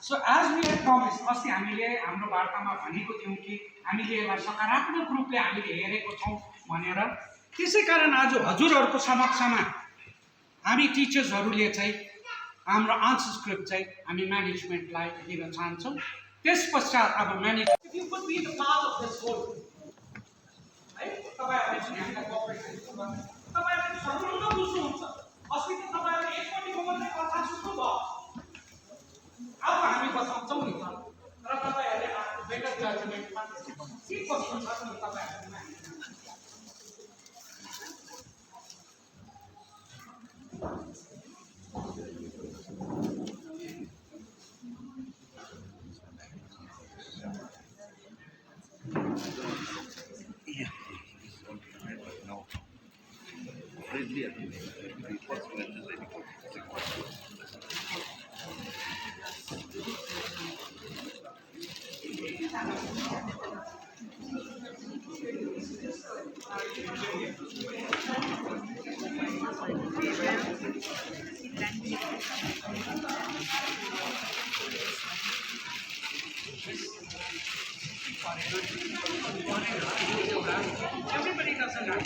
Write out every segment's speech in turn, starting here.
So as we had promised, अस्ति हामीले हाम्रो वार्तामा भनेको थियौं कि हामीले यसलाई सकारात्मक रूपले हामीले हेरेको छौं भनेर। त्यसैकारण आज हजुरहरुको समक्षमा हामी टिचर्सहरुले चाहिँ हाम्रो आन्सर स्क्रिप्ट चाहिँ हामी म्यानेजमेन्टलाई दिन चाहन्छौं। त्यसपश्चात अब management if you could be the part of this whole है तपाईहरुले चाहिँ हामीलाई कोअपरेट गर्नु तपाईहरुले सम्पूर्ण बुझ्नुहुन्छ। अस्ति त तपाईहरुले एकपटि मात्रै कथा सुन्नुभयो। अब हामी बसाउँछौं नि त र तपाईहरुले आफ्नो बेटर जजमेन्टमा के कस्तो छ नि तपाईहरुमा everybody doesn't have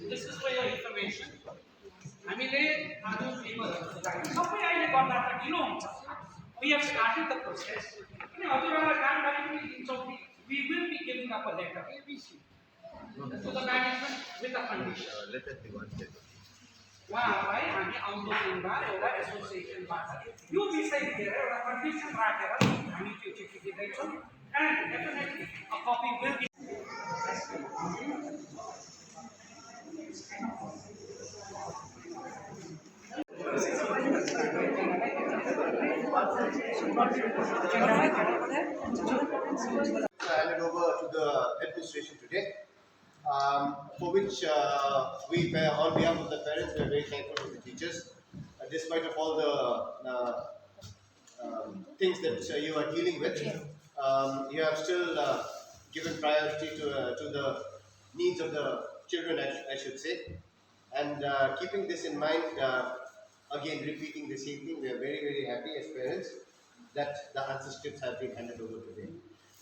This is for your information. We have started the process. We will be giving up a letter to the management with a condition. You be saying there a condition and definitely a copy will be. Handed over to the administration today, for which we, on behalf of the parents, we are very thankful to the teachers. Despite of all the things that you are dealing with, you have still given priority to the needs of the children, I should say. And keeping this in mind, again repeating the same thing, we are very, very happy as parents that the answer scripts have been handed over today.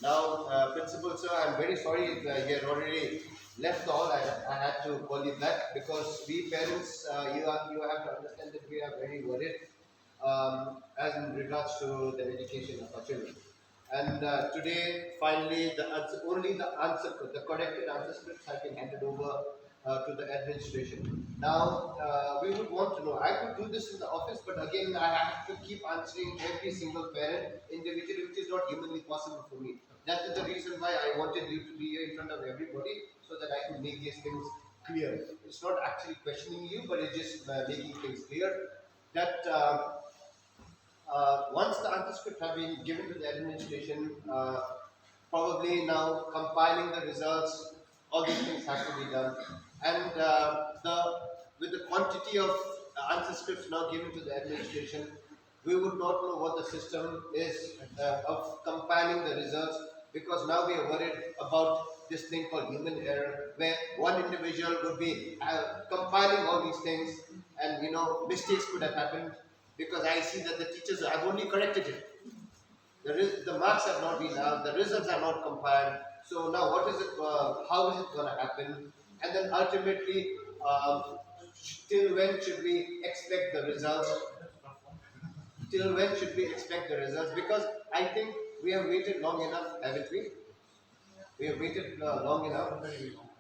Now, Principal Sir, I'm very sorry you had already left the hall. I had to call you back because we parents, you have to understand that we are very worried as in regards to the education of our children. And today, finally, the corrected answer scripts have been handed over to the administration. Now, we would want to know, I could do this in the office, but again, I have to keep answering every single parent individually, which is not humanly possible for me. That is the reason why I wanted you to be here in front of everybody, so that I could make these things clear. It's not actually questioning you, but it's just making things clear that once the answer script have been given to the administration, probably now compiling the results, all these things have to be done. And with the quantity of answer scripts now given to the administration, we would not know what the system is of compiling the results, because now we are worried about this thing called human error, where one individual would be compiling all these things, and mistakes could have happened, because I see that the teachers have only corrected it. The marks have not been out, the results are not compiled. So now what is it, how is it going to happen? And then ultimately, till when should we expect the results? Till when should we expect the results? Because I think we have waited long enough, haven't we? We have waited long enough.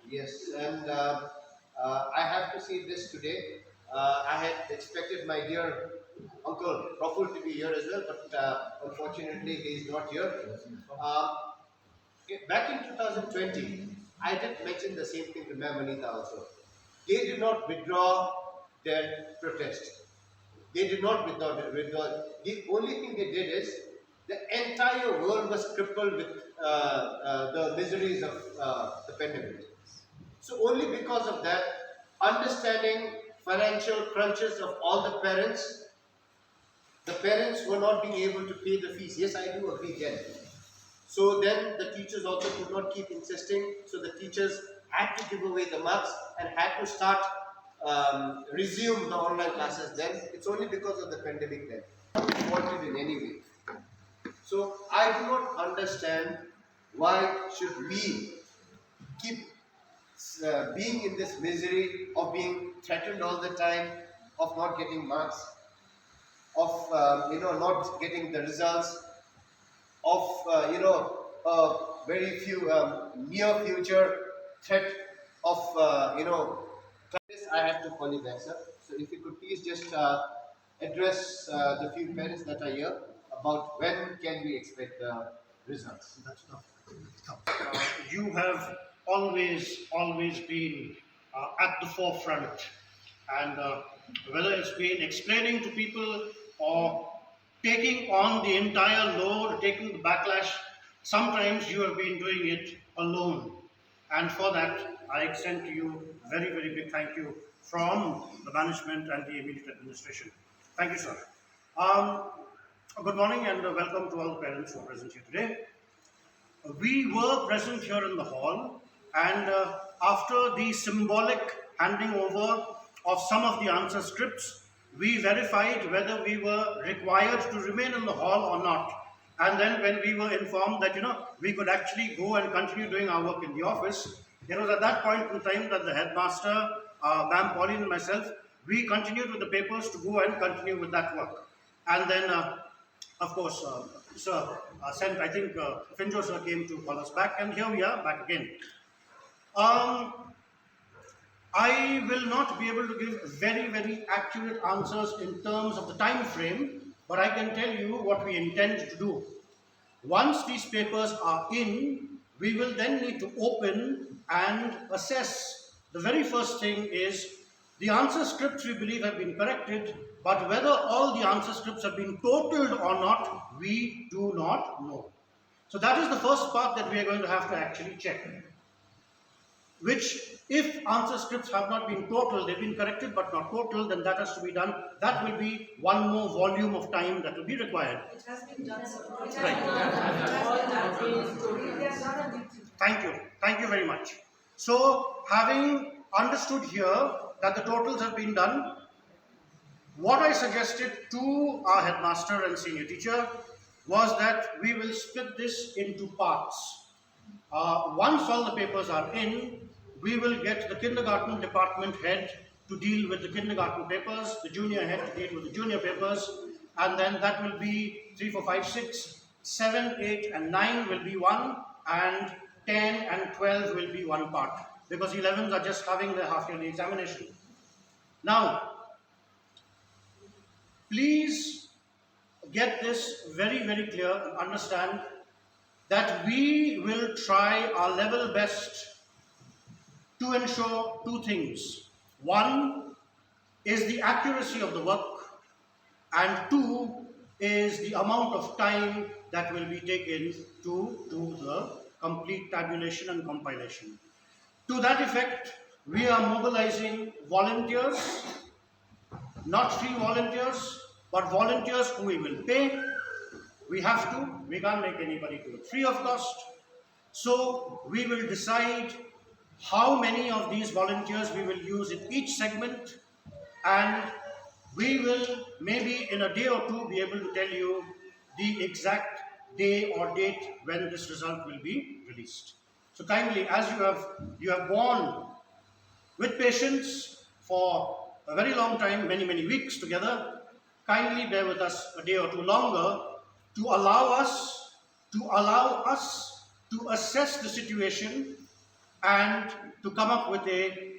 Yes, and I have to see this today. I had expected my dear uncle Praful to be here as well, but unfortunately he is not here. Back in 2020, I did mention the same thing to Ma'am Anita also. They did not withdraw their protest. They did not withdraw. The only thing they did is the entire world was crippled with the miseries of the pandemic. So only because of that, understanding financial crunches of all the parents were not being able to pay the fees. Yes, I do agree then. So then the teachers also could not keep insisting. So the teachers had to give away the marks and had to start resume the online classes then. It's only because of the pandemic then. Not faulted in any way. So I do not understand why should we keep being in this misery of being threatened all the time, of not getting marks, of not getting the results, of very few near future threat of this. I have to call you back, sir. So if you could please just address the few parents that are here about when can we expect the results. You have always been at the forefront, and whether it's been explaining to people or taking on the entire load, taking the backlash, sometimes you have been doing it alone. And for that, I extend to you very big thank you from the management and the immediate administration. Thank you, sir. Good morning and welcome to all the parents who are present here today. We were present here in the hall, and after the symbolic handing over of some of the answer scripts, we verified whether we were required to remain in the hall or not. And then when we were informed that we could actually go and continue doing our work in the office, it was at that point in time that the headmaster, Ma'am Pauline and myself, we continued with the papers to go and continue with that work. And then of course, sir sent, I think Finjo sir came to call us back, and here we are back again. I will not be able to give very accurate answers in terms of the time frame, but I can tell you what we intend to do. Once these papers are in, we will then need to open and assess. The very first thing is the answer scripts we believe have been corrected, but whether all the answer scripts have been totaled or not, we do not know. So that is the first part that we are going to have to actually check. Which, if answer scripts have not been totaled, they've been corrected but not totaled, then that has to be done. That will be one more volume of time that will be required. It has been done, sir. Thank you very much. So, having understood here that the totals have been done, what I suggested to our headmaster and senior teacher was that we will split this into parts. Once all the papers are in, we will get the kindergarten department head to deal with the kindergarten papers, the junior head to deal with the junior papers, and then that will be 3, 4, 5, 6, 7, 8 and 9 will be one, and 10 and 12 will be one part, because 11s are just having their half-yearly examination. Now, please get this very clear and understand that we will try our level best to ensure two things. One is the accuracy of the work, and two is the amount of time that will be taken to do the complete tabulation and compilation. To that effect, we are mobilizing volunteers, not free volunteers, but volunteers who we will pay. We have to, we can't make anybody do it free of cost. So we will decide how many of these volunteers we will use in each segment, and we will maybe in a day or two be able to tell you the exact day or date when this result will be released. So kindly, as you have borne with patience for a very long time, many weeks together, kindly bear with us a day or two longer to allow us to assess the situation and to come up with a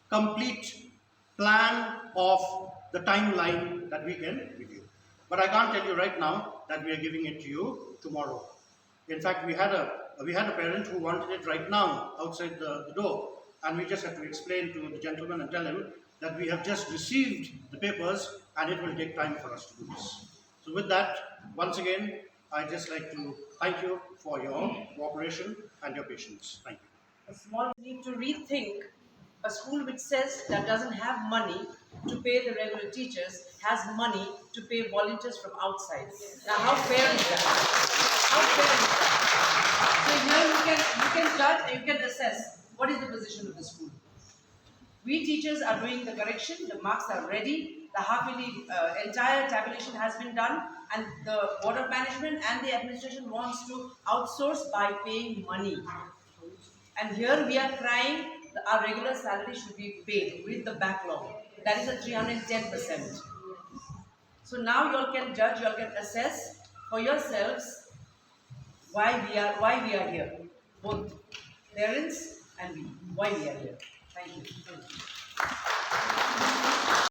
complete plan of the timeline that we can give you. But I can't tell you right now that we are giving it to you tomorrow. In fact, we had a parent who wanted it right now outside the door, and we just had to explain to the gentleman and tell him that we have just received the papers and it will take time for us to do this. So with that, once again, I'd just like to thank you for your cooperation and your patience. Thank you. A small need to rethink a school which says that doesn't have money to pay the regular teachers has money to pay volunteers from outside. Now, how fair is that? How fair is that? So here you can judge and you can assess what is the position of the school. We teachers are doing the correction. The marks are ready. The half-yearly entire tabulation has been done, and the board of management and the administration wants to outsource by paying money. And here we are crying our regular salary should be paid with the backlog. That is a 310%. So now you all can judge, you all can assess for yourselves why we are here. Both parents and we. Why we are here. Thank you.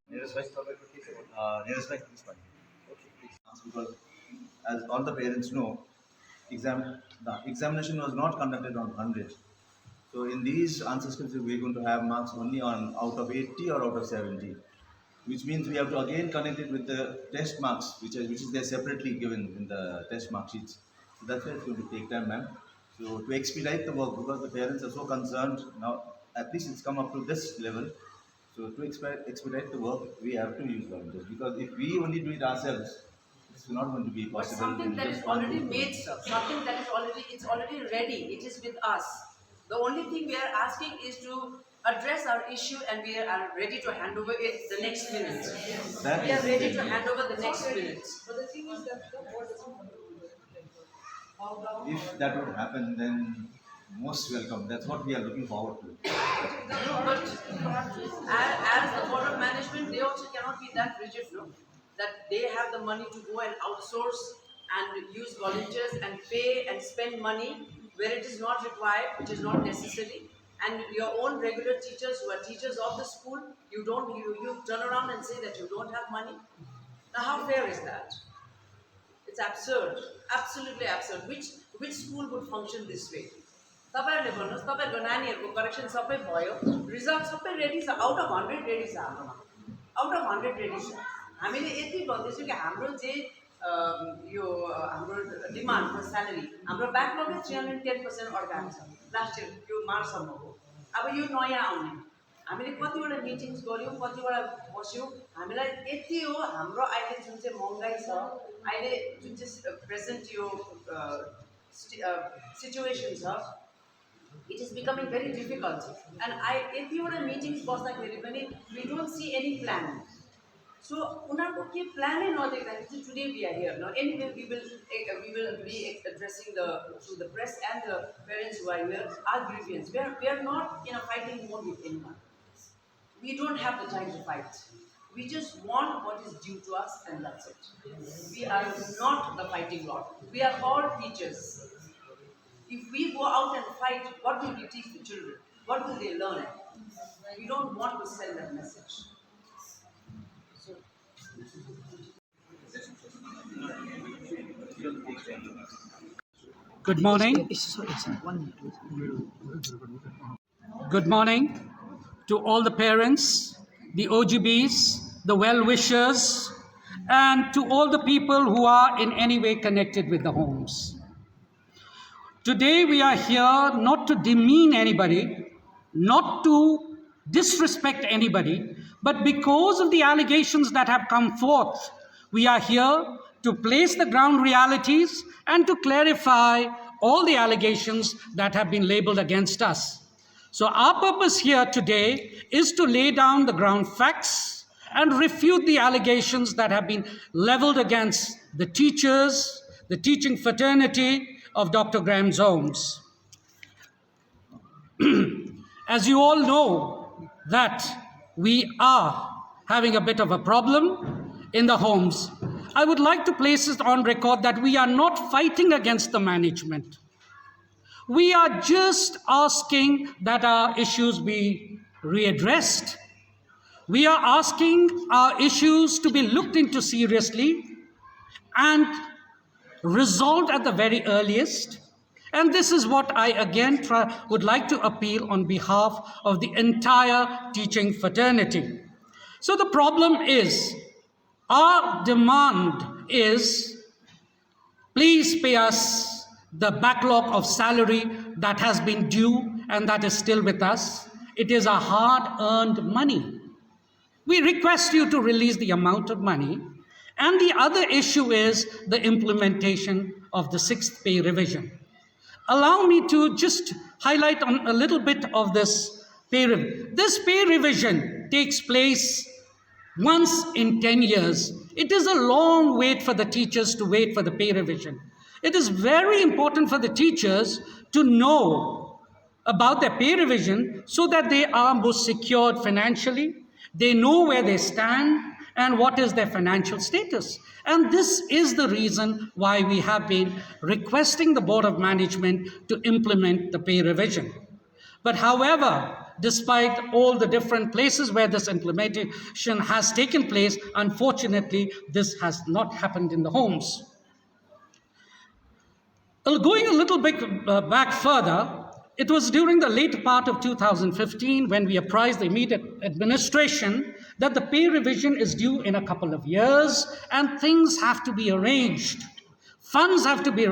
Nearest by, this one. Okay, please. Because as all the parents know, the examination was not conducted on 100. So in these answer scripts, we're going to have marks only on out of 80 or out of 70, which means we have to again connect it with the test marks, which is there separately given in the test mark sheets. So that's why it's going to take time, ma'am. So to expedite the work, because the parents are so concerned now, at least it's come up to this level. So to expedite the work, we have to use volunteers, because if we only do it ourselves, it's not going to be But possible. something that is already made, sir. Something that is already ready. It is with us. The only thing we are asking is to address our issue, and we are ready to hand over it the next minute. We are ready to hand over the next minute. But the thing is that the board doesn't want to do it. If that would happen, then most welcome. That's what we are looking forward to. No, but as the board of management, they also cannot be that rigid, no? That they have the money to go and outsource and use volunteers and pay and spend money where it is not required, which is not necessary. And your own regular teachers who are teachers of the school, you turn around and say that you don't have money. Now, how fair is that? It's absurd, absolutely absurd. Which school would function this way? तपाईहरुले भन्नुस् तपाईहरुको नानीहरुको correction सबै भयो, result सबै ready छ, out of 100 ready छ हाम्रोमा, out of 100 ready छ। हामीले यति भन्दैछौँ कि हाम्रो जे यो हाम्रो डिमान्ड फर स्यालेरी हाम्रो ब्याकलगै 310% अड्काएको छ लास्ट इयर यो मार्चसम्मको। अब यो नयाँ आउने हामीले कतिवटा मिटिङ्स गऱ्यौँ, कतिवटा बस्यौँ, हामीलाई यति हो हाम्रो अहिले जुन चाहिँ महँगाई छ, अहिले जुन चाहिँ प्रेजेन्ट यो सिचुएसन छ, it is becoming very difficult. And यतिवटा मिटिङ्स बस्दाखेरि पनि we don't see any plan. So उनीहरूको के प्लानै नदेख्दाखेरि चाहिँ today we are here. Now anyway we will be addressing to the press and the parents who are here our grievance. We are not in a fighting mode with anyone. We don't have the time to fight. We just want what is due to us, and that's it. We are not the fighting lot. We are all teachers. If we go out and fight, what will we teach the children? What will they learn? We don't want to send that message. So, Good morning. Good morning to all the parents, the OGBs, the well-wishers, and to all the people who are in any way connected with the homes. Today we are here not to demean anybody, not to disrespect anybody, but because of the allegations that have come forth, we are here to place the ground realities and to clarify all the allegations that have been labeled against us. So our purpose here today is to lay down the ground facts and refute the allegations that have been leveled against the teachers, the teaching fraternity of Dr. Graham's Homes. As you all know that we are having a bit of a problem in the homes, I would like to place it on record that we are not fighting against the management. We are just asking that our issues be readdressed. We are asking our issues to be looked into seriously and resolved at the very earliest. And this is what I again would like to appeal on behalf of the entire teaching fraternity. So the problem is, our demand is, please pay us the backlog of salary that has been due and that is still with us. It is a hard-earned money. We request you to release the amount of money. And the other issue is the implementation of the 6th pay revision. Allow me to just highlight on a little bit of this pay revision. This pay revision takes place once in 10 years. It is a long wait for the teachers to wait for the pay revision. It is very important for the teachers to know about their pay revision so that they are more secured financially. They know where they stand and what is their financial status. And this is the reason why we have been requesting the Board of Management to implement the pay revision. But however, despite all the different places where this implementation has taken place, unfortunately, this has not happened in the homes. Going a little bit back further, it was during the late part of 2015 when we apprised the immediate administration that the pay revision is due in a couple of years and things have to be arranged. Funds have to be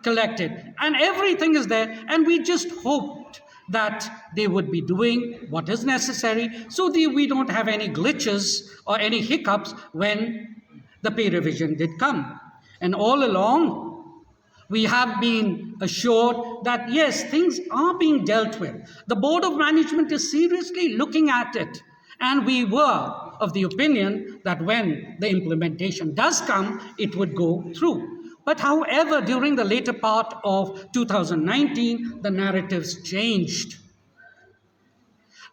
collected and everything is there, and we just hoped that they would be doing what is necessary so that we don't have any glitches or any hiccups when the pay revision did come. And all along, we have been assured that yes, things are being dealt with. The Board of Management is seriously looking at it. And we were of the opinion that when the implementation does come, it would go through. But however, during the later part of 2019, the narratives changed.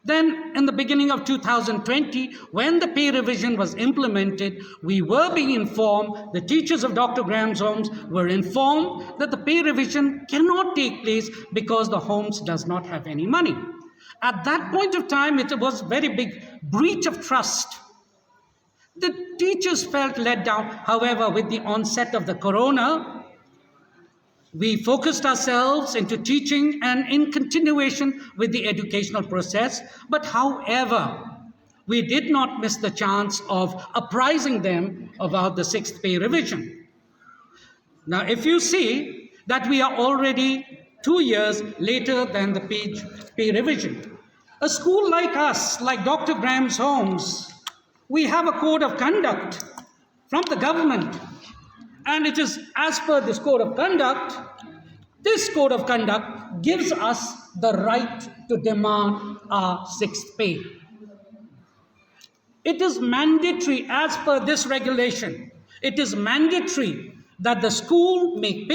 Then in the beginning of 2020, when the pay revision was implemented, we were being informed, the teachers of Dr. Graham's Homes were informed that the pay revision cannot take place because the homes does not have any money. At that point of time, it was a very big breach of trust. The teachers felt let down. However, with the onset of the corona, we focused ourselves into teaching and in continuation with the educational process. But however, we did not miss the chance of apprising them about the 6th pay revision. Now, if you see that we are already 2 years later than the pay revision, a school like us, like Dr. Graham's Homes, we have a code of conduct from the government. And it is as per this code of conduct, this code of conduct gives us the right to demand our 6th pay. It is mandatory as per this regulation. It is mandatory that the school make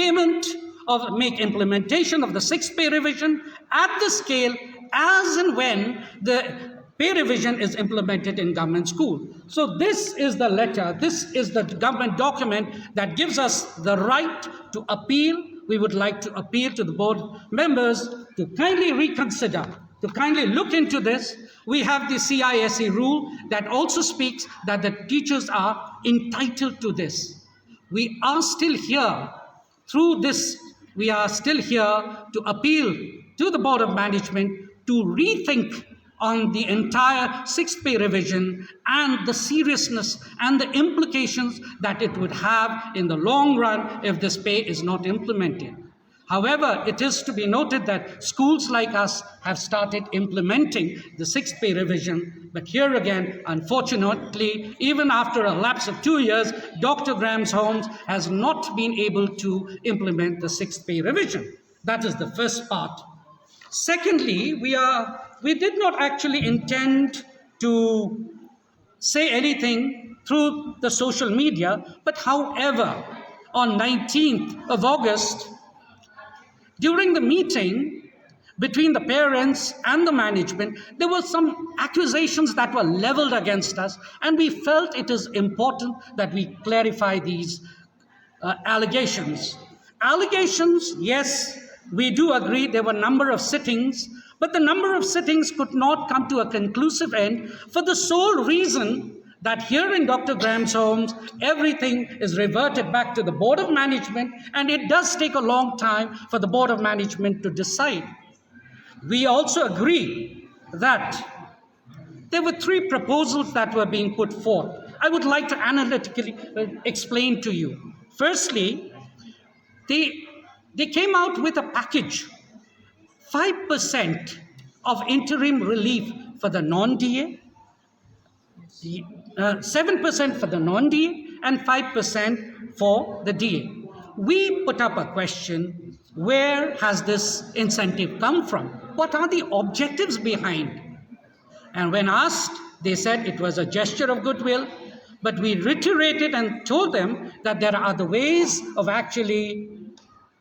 implementation of the 6th pay revision at the scale as and when the pay revision is implemented in government school. So this is the letter, this is the government document that gives us the right to appeal. We would like to appeal to the board members to kindly reconsider, to kindly look into this. We have the CISE rule that also speaks that the teachers are entitled to this. We are still here through this we are still here to appeal to the Board of Management to rethink on the entire sixth pay revision and the seriousness and the implications that it would have in the long run if this pay is not implemented. However, it is to be noted that schools like us have started implementing the sixth pay revision, but here again, unfortunately, even after a lapse of 2 years, Dr. Graham's Homes has not been able to implement the sixth pay revision. That is the first part. Secondly, we did not actually intend to say anything through the social media, but however, on 19th of August, during the meeting between the parents and the management, there were some accusations that were leveled against us, and we felt it is important that we clarify these allegations. Allegations, yes, we do agree there were a number of sittings, but the number of sittings could not come to a conclusive end for the sole reason that here in Dr. Graham's Homes, everything is reverted back to the Board of Management, and it does take a long time for the Board of Management to decide. We also agree that there were 3 proposals that were being put forth. I would like to analytically explain to you. Firstly, they came out with a package, 5% of interim relief for the non-DA, 7% for the non-DA, and 5% for the DA. We put up a question, where has this incentive come from? What are the objectives behind? And when asked, they said it was a gesture of goodwill, but we reiterated and told them that there are other ways of actually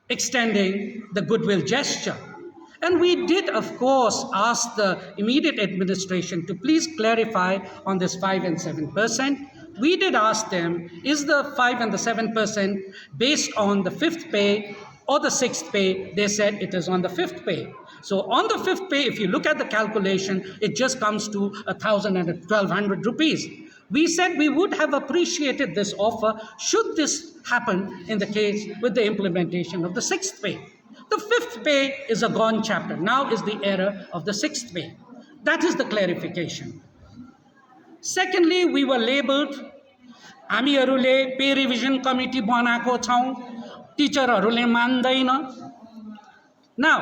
extending the goodwill gesture. And we did, of course, ask the immediate administration to please clarify on this 5 and 7%. We did ask them, is the 5 and the 7% based on the 5th pay or the 6th pay? They said it is on the 5th pay. So on the 5th pay, if you look at the calculation, it just comes to 1,000 and 1,200 rupees. We said we would have appreciated this offer should this happen in the case with the implementation of the 6th pay. The 5th pay is a gone chapter. Now is the era of the 6th pay. That is the clarification. Secondly, we were labeled, हामीहरूले पे revision committee बनाएको छौँ, टिचरहरूले मान्दैन. Now,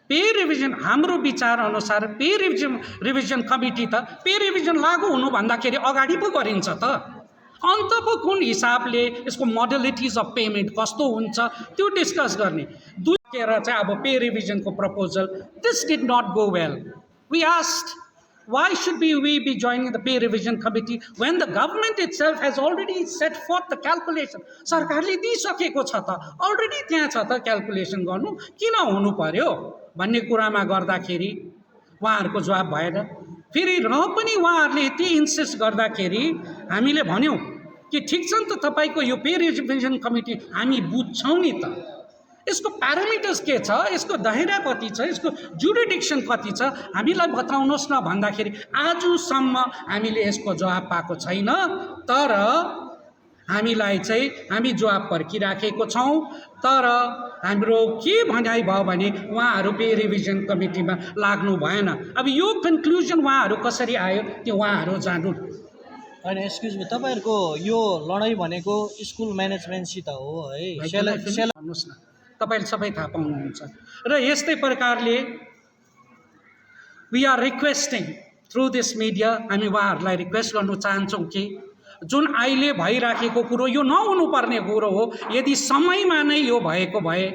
पे revision हाम्रो विचार अनुसार पे रिभिजन कमिटी त पे रिभिजन लागू हुनु भन्दाखेरि अगाडि पो गरिन्छ त. अन्त पो कुन हिसाबले यसको मोडलिटिज अफ पेमेन्ट कस्तो हुन्छ त्यो डिस्कस गर्ने. दुईकेर चाहिँ अब पे रिभिजनको proposal, this did not go well. We asked, why should we be joining the pay revision committee when the government itself has already set forth the calculation? सरकारले दिइसकेको छ त, अलरेडी त्यहाँ छ त क्याल्कुलेसन गर्नु, किन हुनु पर्यो भन्ने कुरामा गर्दाखेरि उहाँहरूको जवाब भएन. फेरि र पनि उहाँहरूले यति इन्सिस्ट गर्दाखेरि हामीले भन्यौँ कि ठिक छ नि त, तपाईँको यो पे रिभिजन कमिटी हामी बुझ्छौँ नि त, यसको प्यारामिटर्स के छ, यसको दायरा कति छ, यसको जुरिडिक्सन कति छ, हामीलाई बताउनुहोस् न भन्दाखेरि आजसम्म हामीले यसको जवाब पाएको छैन. तर हामीलाई चाहिँ हामी जवाब पर्खिराखेको छौँ. तर हाम्रो के भनाइ भयो भने उहाँहरू पे रिभिजन कमिटीमा लाग्नु भएन. अब यो कन्क्लुजन उहाँहरू कसरी आयो त्यो उहाँहरू जान्नु. होइन, एक्सक्युज मी, तपाईँहरूको यो लडाइँ भनेको स्कुल म्यानेजमेन्टसित हो है? भन्नुहोस् न, तपाईँले सबै थाहा पाउनुहुन्छ. र यस्तै प्रकारले we are requesting through this media, हामी उहाँहरूलाई रिक्वेस्ट गर्नु चाहन्छौँ कि जुन अहिले भइराखेको कुरो यो नहुनुपर्ने कुरो हो. यदि समयमा नै यो भएको भए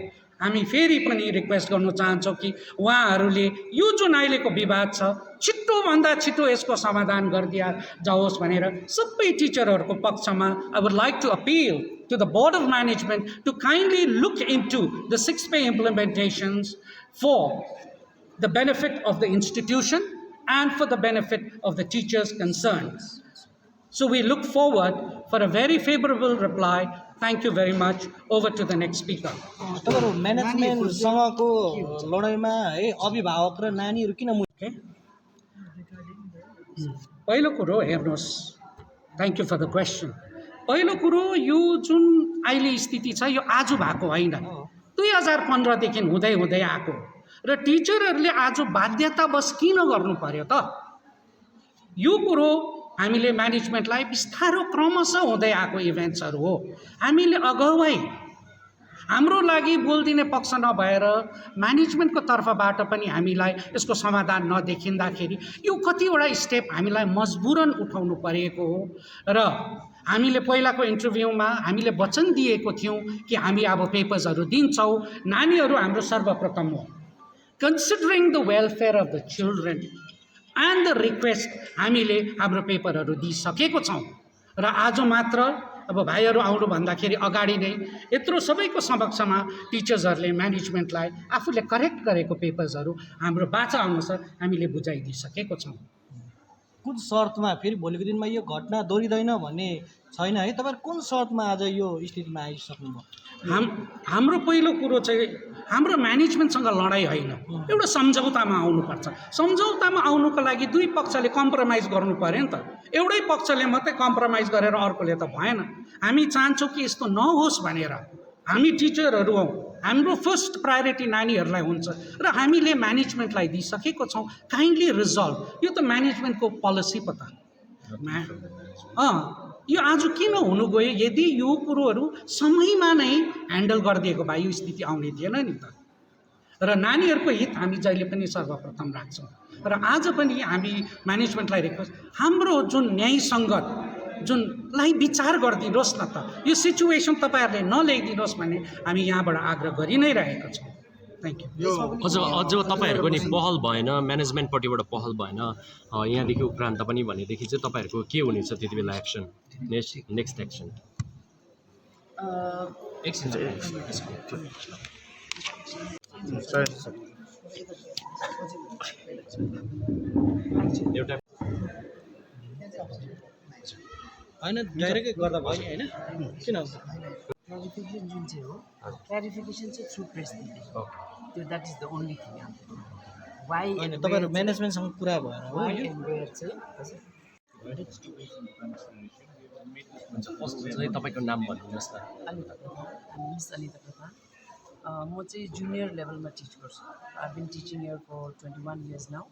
हामी फेरि पनि रिक्वेस्ट गर्न चाहन्छौँ कि उहाँहरूले यो जुन अहिलेको विवाद छ छिट्टोभन्दा छिट्टो यसको समाधान गरिदिया जाओस् भनेर सबै टिचरहरूको पक्षमा I would like to appeal to the Board of Management to kindly look into the 6th pay implementations for the benefit of the institution and for the benefit of the teachers concerned. So we look forward for a very favorable reply. Thank you very much. Over to the next speaker. तपाईँहरू म्यानेजमेन्टसँगको लडाइँमा है अभिभावक र नानीहरू किन Okay. पहिलो कुरो हेर्नुहोस्, thank you for the question. पहिलो कुरो, यो जुन अहिले स्थिति छ यो आज भएको होइन. 2015देखि हुँदै हुँदै आएको र टिचरहरूले आज बाध्यतावश किन गर्नु पर्यो त? यो कुरो हामीले म्यानेजमेन्टलाई बिस्तारो क्रमशः हुँदै आएको इभेन्ट्सहरू हो। हामीले अगावै हाम्रो लागि बोलिदिने पक्ष नभएर म्यानेजमेन्टको तर्फबाट पनि हामीलाई यसको समाधान नदेखिँदाखेरि यो कतिवटा स्टेप हामीलाई मजबुरन उठाउनु परेको हो। र हामीले पहिलाको इन्टरभ्यूमा हामीले वचन दिएको थियौँ कि हामी अब पेपर्सहरू दिन्छौँ। नानीहरू हाम्रो सर्वप्रथम हो। Considering the welfare of the children and the request हामीले हाम्रो पेपरहरू दिइसकेको छौँ। र आज मात्र अब भाइहरू आउनु भन्दाखेरि अगाडि नै यत्रो सबैको समक्षमा टिचर्सहरूले म्यानेजमेन्टलाई आफूले करेक्ट गरेको पेपर्सहरू हाम्रो बाचा अनुसार हामीले बुझाइदिइसकेको छौँ। कुन शर्तमा फेरि भोलिको दिनमा यो घटना दोहोरिँदैन भन्ने छैन है? तपाईँहरू कुन शर्तमा आज यो स्थितिमा आइसक्नुभयो? हाम्रो पहिलो कुरो चाहिँ हाम्रो म्यानेजमेन्टसँग लडाइँ होइन, एउटा सम्झौतामा आउनुपर्छ। सम्झौतामा आउनुको लागि दुई पक्षले कम्प्रोमाइज गर्नु पऱ्यो नि त। एउटै पक्षले मात्रै कम्प्रोमाइज गरेर अर्कोले त भएन। हामी चाहन्छौँ कि यस्तो नहोस् भनेर। हामी टिचरहरू हौँ, हाम्रो फर्स्ट प्रायोरिटी नानीहरूलाई हुन्छ र हामीले म्यानेजमेन्टलाई दिइसकेको छौँ काइन्डली रिजल्भ। यो त म्यानेजमेन्टको पोलिसी पो त। यो आज किन हुनु गयो? यदि यो कुरोहरू समयमा नै ह्यान्डल गरिदिएको भए यो स्थिति आउने थिएन नि त। र नानीहरूको हित हामी जहिले पनि सर्वप्रथम राख्छौँ। र आज पनि हामी म्यानेजमेन्टलाई रिक्वेस्ट, हाम्रो जुन न्यायसङ्गत जुनलाई विचार गरिदिनुहोस् न त। यो सिचुएसन तपाईँहरूले नल्याइदिनुहोस् भन्ने हामी यहाँबाट आग्रह गरि नै रहेका छौँ। Thank you. अझ तपाईँहरूको नि पहल भएन, म्यानेजमेन्टपट्टिबाट पहल भएन यहाँदेखि उक्रान्त पनि भनेदेखि चाहिँ तपाईँहरूको के हुनेछ त्यति बेला एक्सन, नेक्स्ट एक्सन? एउटा होइन डाइरेक्टै गर्दा भयो नि होइन? किन? क्ल्यारिफिकेसन जुन चाहिँ हो, क्ल्यारिफिकेसन चाहिँ थ्रु प्रेस दिने त्यो, that is the only thing. Why होइन तपाईँहरू म्यानेजमेन्टसँग कुरा भएर हो वाइ यो? एन्ड वेयर चाहिँ हुन्छ, फर्स्ट चाहिँ तपाईँको नाम भनिदिनुहोस् न। अनिता प्रधान, मिस अनिता प्रधान। म चाहिँ जुनियर लेभलमा टिच गर्छु। I been teaching here for 21 years now.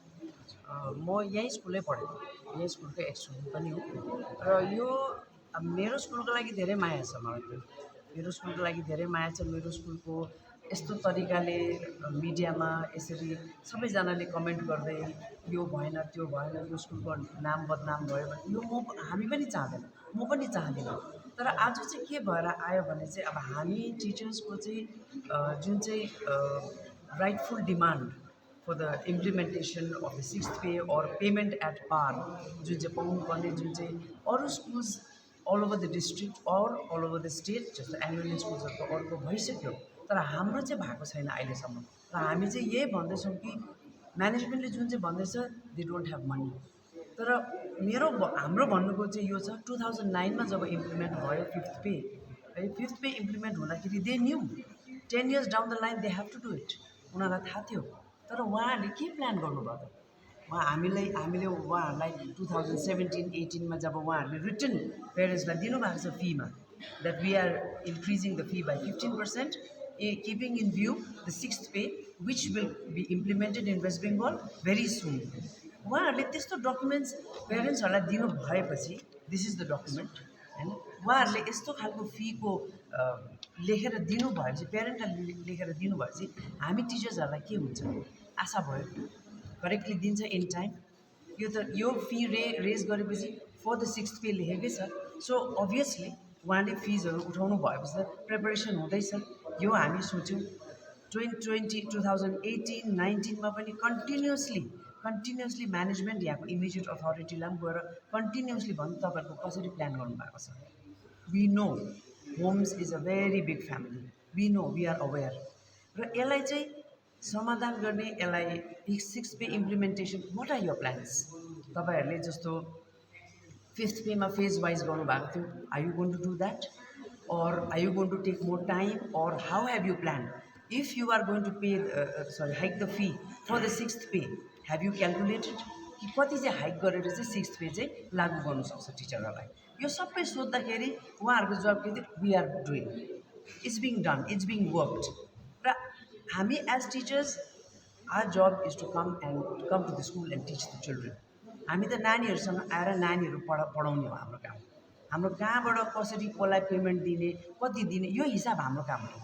म यहीँ स्कुलै पढेको, यहीँ स्कुलकै एक्सटुडेन्ट पनि हो। र यो मेरो स्कुलको लागि धेरै माया छ मलाई। मेरो स्कुलको लागि धेरै माया छ। मेरो स्कुलको यस्तो तरिकाले मिडियामा यसरी सबैजनाले कमेन्ट गर्दै यो भएन त्यो भएन, यो स्कुलको नाम बदनाम भयो भने यो हामी पनि चाहँदैन, म पनि चाहदिनँ। तर आज चाहिँ के भएर आयो भने चाहिँ अब हामी टिचर्सको चाहिँ जुन चाहिँ rightful demand for the implementation of the 6th पे और पेमेन्ट एट पार जुन चाहिँ पाउनुपर्ने, जुन चाहिँ अरू schools all over the district और अल ओभर द स्टेट जस्तो एनुअल स्कुल्सहरूको अर्को भइसक्यो, तर हाम्रो चाहिँ भएको छैन अहिलेसम्म। र हामी चाहिँ यही भन्दैछौँ कि म्यानेजमेन्टले जुन चाहिँ भन्दैछ दे डोन्ट ह्याभ मनी। तर हाम्रो भन्नुको चाहिँ यो छ, 2009मा जब इम्प्लिमेन्ट भयो 5th पे, है 5th पे इम्प्लिमेन्ट हुँदाखेरि they knew 10 years down the line they have to do it, उनीहरूलाई थाहा थियो। तर उहाँहरूले के प्लान गर्नुभयो त? हामीले उहाँहरूलाई 2017-18मा जब उहाँहरूले रिटन पेरेन्ट्सलाई दिनुभएको छ फीमा, that we are increasing the fee by 15%, keeping in view the 6th pay which will be implemented in West Bengal very soon. उहाँहरूले त्यस्तो डकुमेन्ट्स पेरेन्ट्सहरूलाई दिनु भएपछि, दिस इज द डकुमेन्ट होइन, उहाँहरूले यस्तो खालको फीको लेखेर दिनुभएपछि, पेरेन्टलाई लेखेर दिनुभएपछि हामी टिचर्सहरूलाई के हुन्छ? आशा भयो करेक्टली दिन्छ in time. Yo fee raise गरेपछि फर द 6th पे लेखेकै छ। सो अभियसली उहाँले फिजहरू उठाउनु भएपछि त प्रिपरेसन हुँदैछ। यो हामी सोच्यौँ 2018-19मा पनि कन्टिन्युसली म्यानेजमेन्ट यहाँको इमिडिएट अथोरिटीलाई पनि गएर कन्टिन्युसली भन्नु तपाईँहरूको कसरी प्लान गर्नुभएको छ। We know Homes is a very big family, we know, we are aware. र यसलाई चाहिँ समाधान गर्ने, यसलाई 6th pay implementation, what are your plans? तपाईँहरूले जस्तो 5th पेमा फेज वाइज गर्नुभएको थियो, are you going to do that or are you going to take more time or how have you planned? If you are going to pay hike the fee for the 6th pay, have you calculated कि कति चाहिँ hike गरेर चाहिँ 6th पे चाहिँ लागू गर्नु सक्छ टिचरहरूलाई? यो सबै सोद्धाखेरि उहाँहरूको जवाब के थियो? We are doing, it's being done, it's being worked. र हामी as teachers our job is to come to the school and teach the children. हामी त नानीहरूसँग आएर नानीहरू पढाउने हो हाम्रो काम. हाम्रो कहाँबाट कसरी कसलाई पेमेन्ट दिने, कति दिने, यो हिसाब हाम्रो काम हो.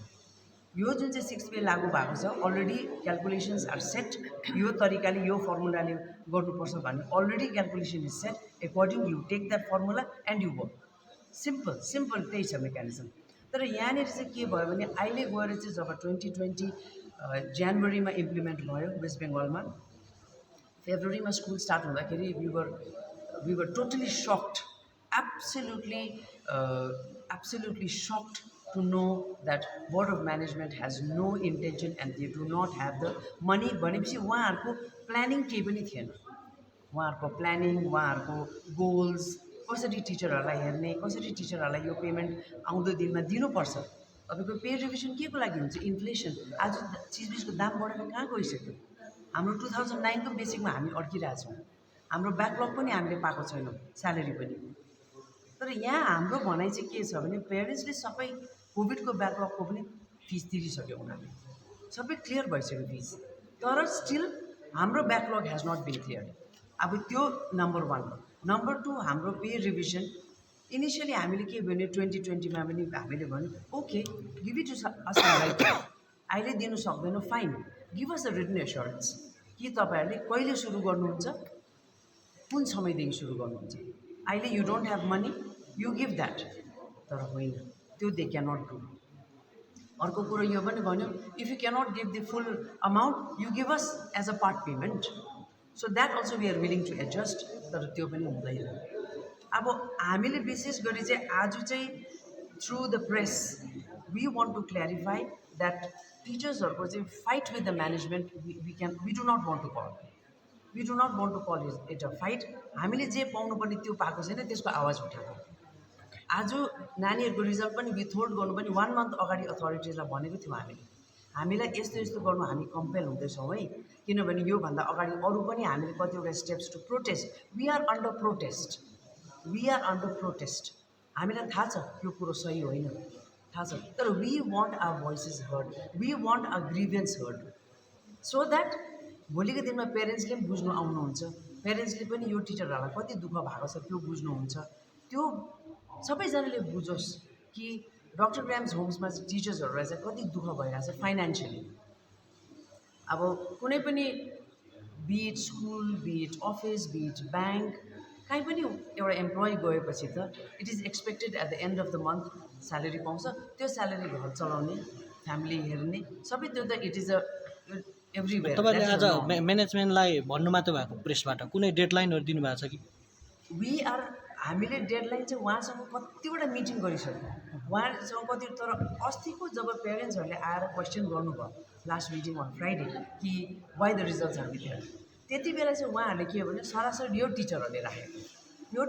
यो जुन चाहिँ 6 पे लागू भएको छ, अलरेडी क्यालकुलेसन्स आर सेट. यो तरिकाले यो फर्मुलाले गर्नुपर्छ भन्ने already calculation is set. According you take that formula and you work. Simple त्यही छ मेकानिजम. तर यहाँनिर चाहिँ के भयो भने अहिले गएर चाहिँ जब 2020 जनवरीमा इम्प्लिमेन्ट भयो वेस्ट बेङ्गलमा, फेब्रुअरीमा स्कुल स्टार्ट हुँदाखेरि we were totally shocked, absolutely shocked to know that board of management has no intention and they do not have the money. भनेपछि उहाँहरूको प्लानिङ केही पनि थिएन. उहाँहरूको प्लानिङ, उहाँहरूको गोल्स, कसरी टिचरहरूलाई हेर्ने, कसरी टिचरहरूलाई यो पेमेन्ट आउँदो दिनमा दिनुपर्छ. तपाईँको पे रिभिजन के को लागि हुन्छ? इन्फ्लेसन. आज चिजबिजको दाम बढेर कहाँ गइसक्यो. हाम्रो 2009 को बेसिकमा हामी अड्किरहेछौँ. हाम्रो ब्याकलग पनि हामीले पाएको छैनौँ, स्यालेरी पनि. तर यहाँ हाम्रो भनाइ चाहिँ के छ भने पेरेन्ट्सले सबै कोभिडको ब्याकलगको पनि फिस तिरिसक्यो. उनीहरूले सबै क्लियर भइसक्यो फिस. तर स्टिल हाम्रो ब्याकलग हेज नट बिन क्लियर. अब त्यो नम्बर 1. नम्बर 2, हाम्रो पे रिभिजन इनिसियली हामीले के भन्यो 2020मा पनि हामीले भन्यो okay give it to us right. अहिले दिनु सक्दैन, fine, give us a written assurance कि तपाईँहरूले कहिले सुरु गर्नुहुन्छ, कुन समयदेखि सुरु गर्नुहुन्छ. अहिले you don't have money, you give that. तर होइन, त्यो दे क्यानट डु. अर्को कुरो यो पनि भन्यो if you cannot give the full amount you give us as a part payment. So that also we are willing to adjust. तर त्यो पनि हुँदैन. अब हामीले विशेष गरी चाहिँ आज चाहिँ through the press we want to clarify that टिचर्सहरूको चाहिँ fight with the management we do not want to call. We do not want to call it a fight. हामीले जे पाउनुपर्ने त्यो पाएको छैन, त्यसको आवाज उठाएको. आज नानीहरूको रिजल्ट पनि विथहोल्ड गर्नु पनि 1 मन्थ अगाडि अथोरिटिजलाई भनेको थियौँ हामीले. हामीलाई यस्तो गर्नु हामी कम्पेल हुँदैछौँ है, किनभने योभन्दा अगाडि अरू पनि हामीले कतिवटा steps to protest. We are under protest. हामीलाई थाहा छ यो कुरो सही होइन, थाहा छ. तर we want our voices heard, we want our grievances heard, so that भोलिको दिनमा पेरेन्ट्सले पनि बुझ्नु आउनुहुन्छ. पेरेन्ट्सले पनि यो टिचरहरूलाई कति दुःख भएको छ त्यो बुझ्नुहुन्छ. त्यो सबैजनाले बुझोस् कि डक्टर ग्राम्स होम्समा चाहिँ टिचर्सहरूलाई चाहिँ कति दुःख भइरहेको छ फाइनेन्सियली. अब कुनै पनि bit school, bit office, bit bank, कहीँ पनि एउटा एम्प्लोइ गएपछि त it is expected at the end of the month salary पाउँछ. त्यो स्यालेरी घर चलाउने, फ्यामिली हेर्ने, सबै त्यो त इट इज अ एभ्रिवेयर. तपाईँले आज म्यानेजमेन्टलाई भन्नु मात्र भएको प्रेसबाट कुनै डेडलाइनहरू दिनुभएको छ कि? हामीले डेडलाइन चाहिँ उहाँसँग कतिवटा मिटिङ गरिसक्यौँ, उहाँसँग कति. तर अस्तिको जब पेरेन्ट्सहरूले आएर क्वेसन गर्नुभयो लास्ट मिटिङ अन फ्राइडे कि वाइ द रिजल्ट्स हामी थिएन, त्यति बेला चाहिँ उहाँहरूले के भने सरासर यो टिचरहरूले राखेको, यो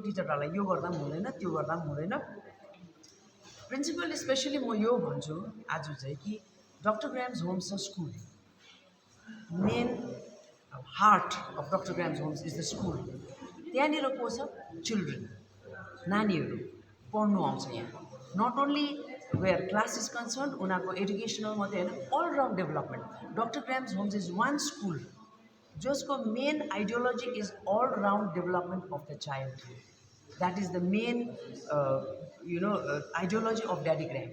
टिचरहरूलाई यो गर्दा पनि हुँदैन, त्यो गर्दा पनि हुँदैन. प्रिन्सिपल स्पेसली म यो भन्छु आज चाहिँ कि डक्टर ग्राम्स होम्स छ school. Main heart of doctor Graham's Homes is the school. त्यहाँनिर को छ? चिल्ड्रेन, नानीहरू पढ्नु आउँछ यहाँ. Not only where class is concern, उनीहरूको एडुकेसनल मात्रै होइन, all round development. Doctor Graham's Homes is one school जसको main ideology is all round development of the child. That is the main ideology of daddy Graham,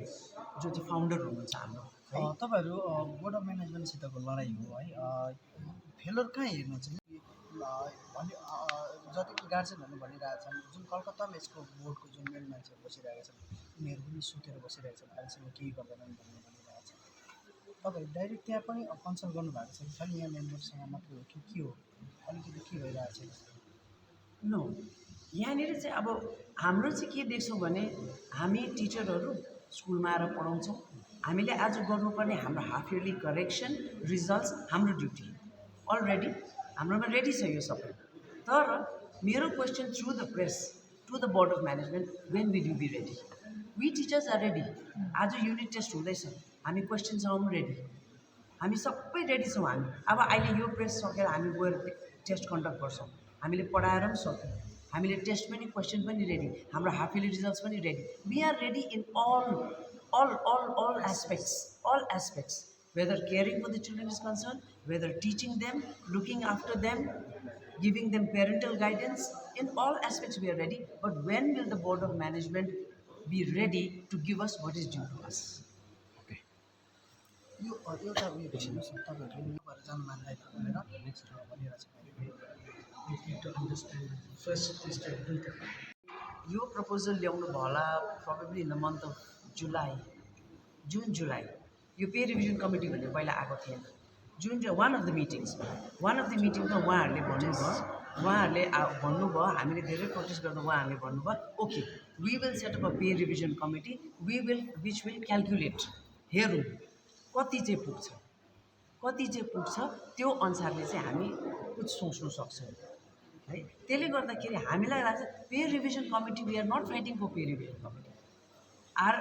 जो चाहिँ founder हुनुहुन्छ हाम्रो. तपाईँहरू board of म्यानेजमेन्टसितको लडाइँ हो है, फेलर कहाँ हेर्नुहुन्छ? भने जति गार्जेनहरू भनिरहेको छन्, जुन कलकत्तामा यसको बोर्डको जुन मेन मान्छेहरू बसिरहेका छन् उनीहरू पनि सुतेर बसिरहेका छन्, अहिलेसम्म केही गर्दैनन् भन्ने भनिरहेको छ. तपाईँहरू डाइरेक्ट त्यहाँ पनि कन्सल्ट गर्नुभएको छ कि खालि यहाँ मेम्बरसँग मात्रै हो कि के हो? अलिकति के भइरहेको छ? नो, यहाँनिर चाहिँ अब हाम्रो चाहिँ के देख्छौँ भने हामी टिचरहरू स्कुलमा आएर पढाउँछौँ. हामीले आज गर्नुपर्ने हाम्रो हाफ इयरली करेक्सन रिजल्ट्स हाम्रो ड्युटी अलरेडी हाम्रोमा रेडी छ यो सबै. तर मेरो question through the press to the board of management, when will you be ready? We teachers are ready. आज युनिट टेस्ट हुँदैछ, हामी क्वेसनसँग पनि रेडी, हामी सबै रेडी छौँ. हामी अब अहिले यो प्रेस सकेर हामी गएर टेस्ट कन्डक्ट गर्छौँ. हामीले पढाएर पनि सक्यौँ, हामीले टेस्ट पनि क्वेसन पनि रेडी, हाम्रो हाफ इयरली रिजल्ट्स पनि ready. We are ready in all aspects, whether caring for the children is concerned, whether teaching them, looking after them, giving them parental guidance, in all aspects we are ready. But when will the board of management be ready to give us what is due to us? यो एउटा उयो भन्नुहोस् न, तपाईँहरूले यो भएर जानु मान्दैन भनेर next भनिरहेको छ। यो प्रपोजल ल्याउनु भयो होला probably in the month of June July. यो पे रिभिजन कमिटी भन्ने पहिला आएको थिएन। वान अफ द मिटिङमा उहाँहरूले भन्नुभयो, हामीले धेरै प्रोटेस्ट गर्दा उहाँहरूले भन्नुभयो okay we will set up a pay revision committee which will calculate, हेरौँ कति चाहिँ पुग्छ त्यो अनुसारले चाहिँ हामी कुछ सोच्नु सक्छौँ है। त्यसले गर्दाखेरि हामीलाई लाग्छ pay revision committee, we are not fighting for pay revision committee. Our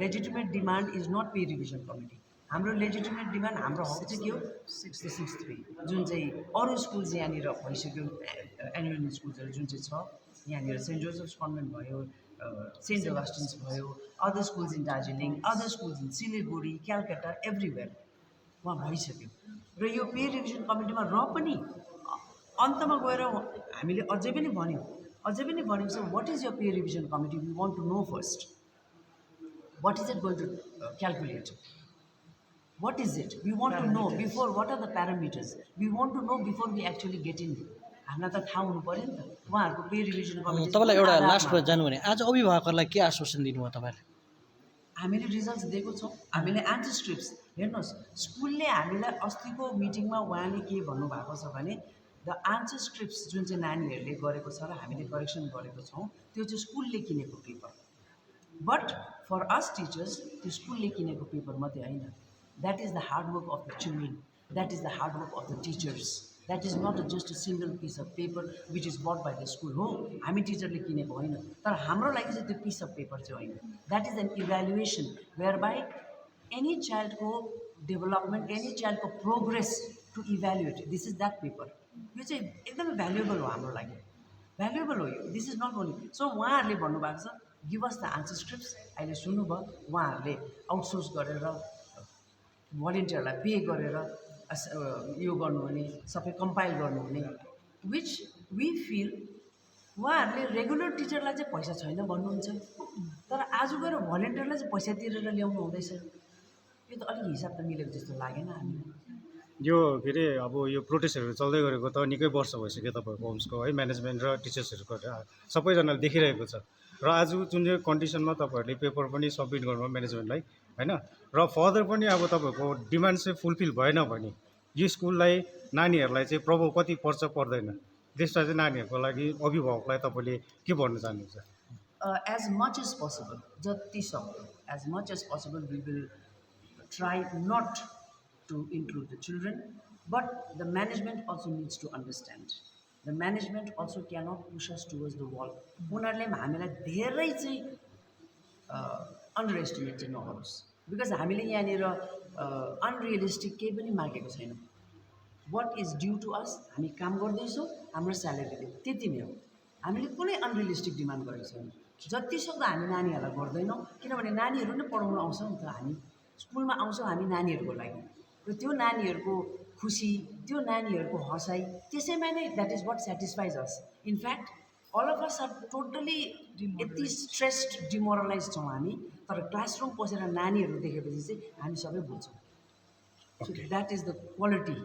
legitimate demand is not pay revision committee. हाम्रो लेजिटिमेट डिमान्ड, हाम्रो हक चाहिँ के हो 663, जुन चाहिँ अरू स्कुल्स यहाँनिर भइसक्यो, एङ्ग्लो इन्डियन स्कुल्सहरू जुन चाहिँ छ यहाँनिर, सेन्ट जोसेफ्स कन्भेन्ट भयो, सेन्ट अगस्टिन्स भयो, अदर स्कुल्स इन दार्जिलिङ, अदर स्कुल्स इन सिलिगुडी, क्यालकाटा, एभ्रिवेयर उहाँ भइसक्यो। र यो पे रिभिजन कमिटीमा र पनि अन्तमा गएर हामीले अझै पनि भन्यौँ छ वाट is your pay revision committee, we want to know first what is it going to calculate, what is it, we want to know before, what are the parameters, we want to know before we actually get in। हामीलाई त थाहा हुनु पऱ्यो नि त उहाँहरूको पे revision committee. तपाईँलाई एउटा लास्टमा जानु भने आज अभिभावकहरूलाई के आश्वासन दिनुभयो तपाईँले? हामीले रिजल्ट्स दिएको छौँ, हामीले एन्सर स्क्रिप्ट्स हेर्नुहोस्, स्कुलले हामीलाई अस्तिको मिटिङमा उहाँले के भन्नुभएको छ भने द एन्सर स्क्रिप्ट्स जुन चाहिँ नानीहरूले गरेको छ र हामीले करेक्सन गरेको छौँ त्यो चाहिँ स्कुलले किनेको paper, but for us teachers त्यो स्कुलले किनेको पेपर मात्रै होइन, that is the hard work of the children, that is the hard work of the teachers, that is not just a single piece of paper which is bought by the school हो, हामी टिचरले किनेको होइन, तर हाम्रो लागि चाहिँ त्यो पिस of paper चाहिँ होइन। That is an evaluation where by any चाइल्डको डेभलपमेन्ट, एनी चाइल्डको progress to evaluate, this is that paper. यो चाहिँ एकदमै भ्यालुएबल हो हाम्रो लागि, भ्यालुएबल हो यो, this is not only. So उहाँहरूले भन्नुभएको छ give us the answer scripts, अहिले सुन्नुभयो उहाँहरूले आउटसोर्स गरेर भलिन्टियरलाई पे गरेर यो गर्नुहुने, सबै कम्पाइल गर्नुहुने, विच वी फिल उहाँहरूले रेगुलर टिचरलाई चाहिँ पैसा छैन भन्नुहुन्छ, तर आज गएर भलिन्टियरलाई चाहिँ पैसा तिरेर ल्याउनु हुँदैछ। यो त अलिक हिसाब त मिलेको जस्तो लागेन हामीलाई। यो के अरे अब यो प्रोटेस्टहरू चल्दै गरेको त निकै वर्ष भइसक्यो तपाईँहरूको होम्सको है, म्यानेजमेन्ट र टिचर्सहरूको सबैजनाले देखिरहेको छ। र आज जुन चाहिँ कन्डिसनमा तपाईँहरूले पेपर पनि सब्मिट गर्नुभयो म्यानेजमेन्टलाई होइन, र फर्दर पनि अब तपाईँहरूको डिमान्ड चाहिँ फुलफिल भएन भने यो स्कुललाई, नानीहरूलाई चाहिँ प्रभाव कति पर्छ पर्दैन, त्यसमा चाहिँ नानीहरूको लागि अभिभावकलाई तपाईँले के भन्नु चाहनुहुन्छ? एज मच एज पोसिबल, जति सक्दो as much as possible we will try not to include the children, but the management also needs to understand. The management also cannot push us towards the wall. उनीहरूले हामीलाई धेरै चाहिँ under-estimate चाहिँ नगरोस्, because हामीले यहाँनिर अनरियलिस्टिक केही पनि मागेको छैनौँ। What is due to us, हामी काम गर्दैछौँ, हाम्रो स्यालेरीले त्यति नै हो, हामीले कुनै अनरियलिस्टिक डिमान्ड गरेको छैनौँ। जति सक्दो हामी नानीहरूलाई गर्दैनौँ, किनभने नानीहरू नै पढाउन आउँछौँ नि त, हामी स्कुलमा आउँछौँ हामी नानीहरूको लागि, र त्यो नानीहरूको खुसी, त्यो नानीहरूको हँसाइ, त्यसैमा नै that is what satisfies us. In fact all of us are totally यति स्ट्रेस्ड, डिमोरलाइज छौँ हामी, तर क्लासरुम पसेर नानीहरू देखेपछि चाहिँ हामी सबै भुल्छौँ। So that is the quality,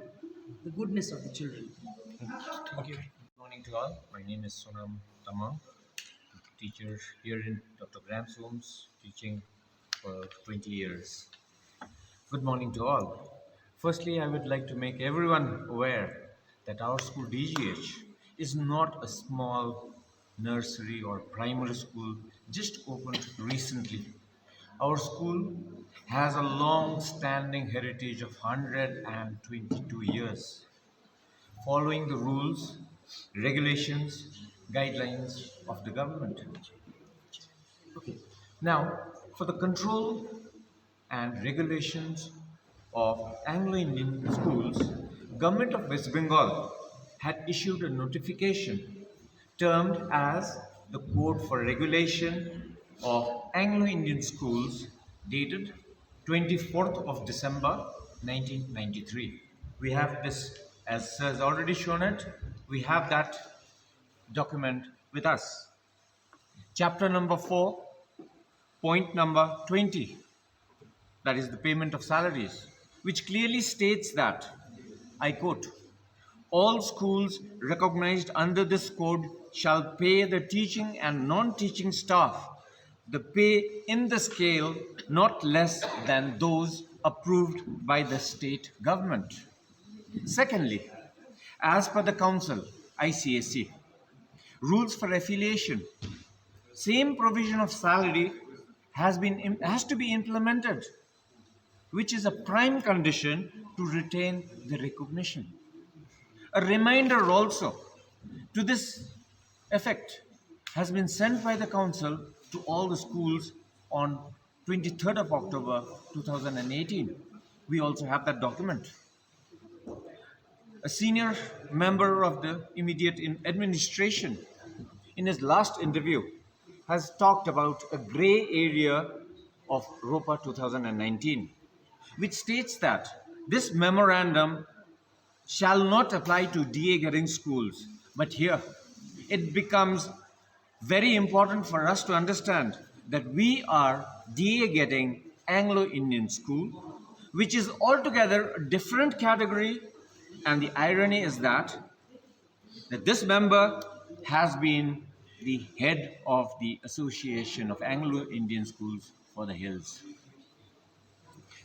the goodness of the children. Good morning to all. My name is Sonam Tamang, teacher here in Dr. Graham's Homes, teaching for 20 years. Good morning to all. Firstly, I would like to make everyone aware that our school DGH is not a small nursery or primary school just opened recently. Our school has a long-standing heritage of 122 years, following the rules, regulations, guidelines of the government. Okay. Now, for the control and regulations of Anglo-Indian schools, Government of West Bengal had issued a notification termed as the Code for Regulation of Anglo-Indian Schools dated 24th of December 1993. We have this, as Sir has already shown it, we have that document with us. Chapter number 4, point number 20, that is the payment of salaries, which clearly states that, I quote, all schools recognized under this code shall pay the teaching and non-teaching staff the pay in the scale not less than those approved by the state government. Secondly, as per the council, ICAC, rules for affiliation, same provision of salary has to be implemented, which is a prime condition to retain the recognition. A reminder also to this effect has been sent by the council to all the schools on 23rd of October 2018. We also have that document. A senior member of the immediate administration in his last interview has talked about a gray area of ROPA 2019, which states that this memorandum shall not apply to DA getting schools. But here it becomes very important for us to understand that we are DA getting Anglo-Indian school, which is altogether a different category. And the irony is that this member has been the head of the Association of Anglo-Indian Schools for the Hills.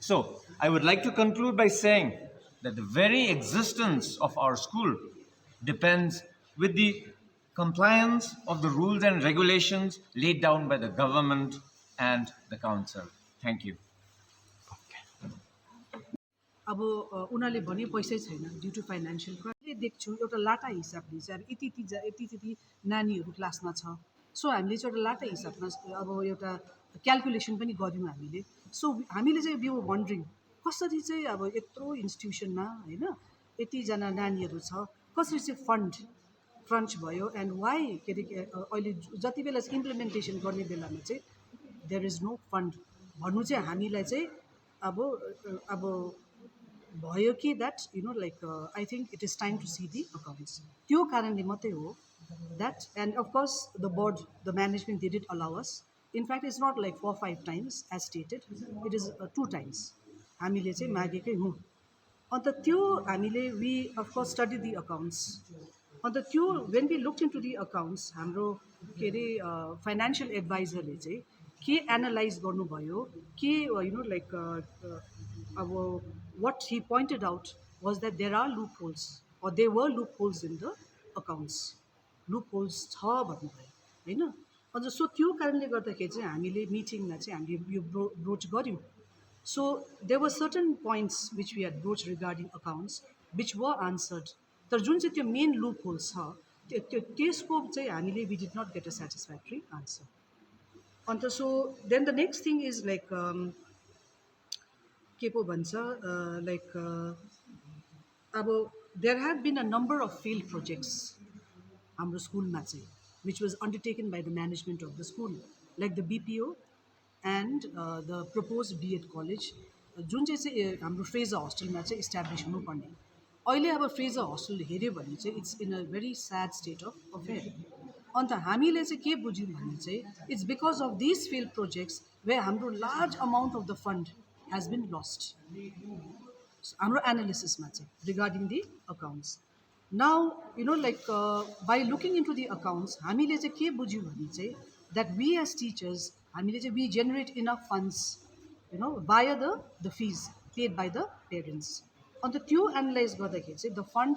So I would like to conclude by saying that the very existence of our school depends with the compliance of the rules and regulations laid down by the government and the council. Thank you. अब उनीहरूले भने पैसै छैन due to financial crisis देख्छु एउटा लाटा हिसाबले चाहिँ अब यति यति नानीहरू क्लासमा छ सो हामीले चाहिँ एउटा लाटा हिसाबमा अब एउटा क्यालकुलेसन पनि गऱ्यौँ हामीले सो हामीले चाहिँ वी वर वन्डरिङ कसरी चाहिँ अब यत्रो इन्स्टिट्युसनमा होइन यतिजना नानीहरू छ कसरी चाहिँ फन्ड भयो एन्ड वाइ के अरे अहिले जति बेला चाहिँ इम्प्लिमेन्टेसन गर्ने बेलामा चाहिँ देयर इज नो फन्ड भन्नु चाहिँ हामीलाई चाहिँ अब भयो कि that you know like I think it is time to see the accounts त्यो कारणले मात्रै हो that and of course the board the management did it allow us in fact it's not like 4-5 times as stated it is 2 times हामीले चाहिँ मागेकै हौँ अन्त त्यो हामीले we of course study the accounts अन्त त्यो when we look into the accounts हाम्रो के अरे फाइनेन्सियल एडभाइजरले चाहिँ के एनालाइज गर्नुभयो के यु नो लाइक अब what he pointed out was that there are loopholes or there were loopholes in the accounts. Loopholes छ भन्नुभयो होइन अन्त सो त्यो कारणले गर्दाखेरि चाहिँ हामीले मिटिङमा चाहिँ हामीले यो ब्रोच गऱ्यौँ so there were certain points which we had broach regarding accounts which were answered तर जुन चाहिँ त्यो मेन लुपहोल्स छ त्यसको चाहिँ हामीले we did not get a satisfactory answer and so then the next thing is like के पो भन्छ लाइक अब there have been a number of field projects हाम्रो स्कुलमा चाहिँ which was undertaken by the management of the school like the BPO and the propose BEd college जुन चाहिँ हाम्रो फ्रेजर हस्टेलमा चाहिँ इस्टाब्लिस हुनुपर्ने अहिले अब फ्रेजर हस्टेल हेऱ्यो भने चाहिँ it's in a very sad state of affair and हामीले चाहिँ के बुझ्यौँ भने चाहिँ it's because of this field projects way हाम्रो large amount of the fund has been lost. Our analysis regarding the accounts. Now, you know, like by looking into the accounts, हामीले चाहिँ के बुझ्यौँ भने चाहिँ that we as teachers, हामीले चाहिँ we generate enough funds, you know, via the fees paid by the parents. अन्त त्यो एनालाइज गर्दाखेरि चाहिँ the fund,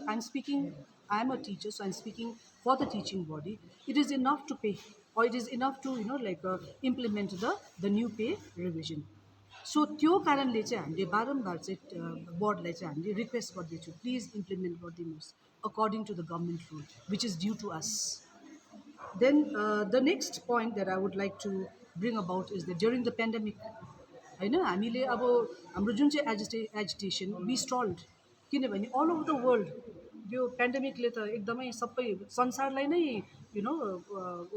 I am a teacher, so I'm speaking for the teaching body. It is enough to pay, or it is enough to, you know, like implement the new pay revision. सो त्यो कारणले चाहिँ हामीले बारम्बार चाहिँ बोर्डलाई चाहिँ हामीले request गर्दैछौँ please implement गरिदिनुहोस् according to the government rule which is due to us then the next point that I would like to bring about is the during the pandemic होइन हामीले अब हाम्रो जुन चाहिँ एजिटेसन बी स्टल्ड किनभने all over the world यो पेन्डेमिकले त एकदमै सबै संसारलाई नै यु नो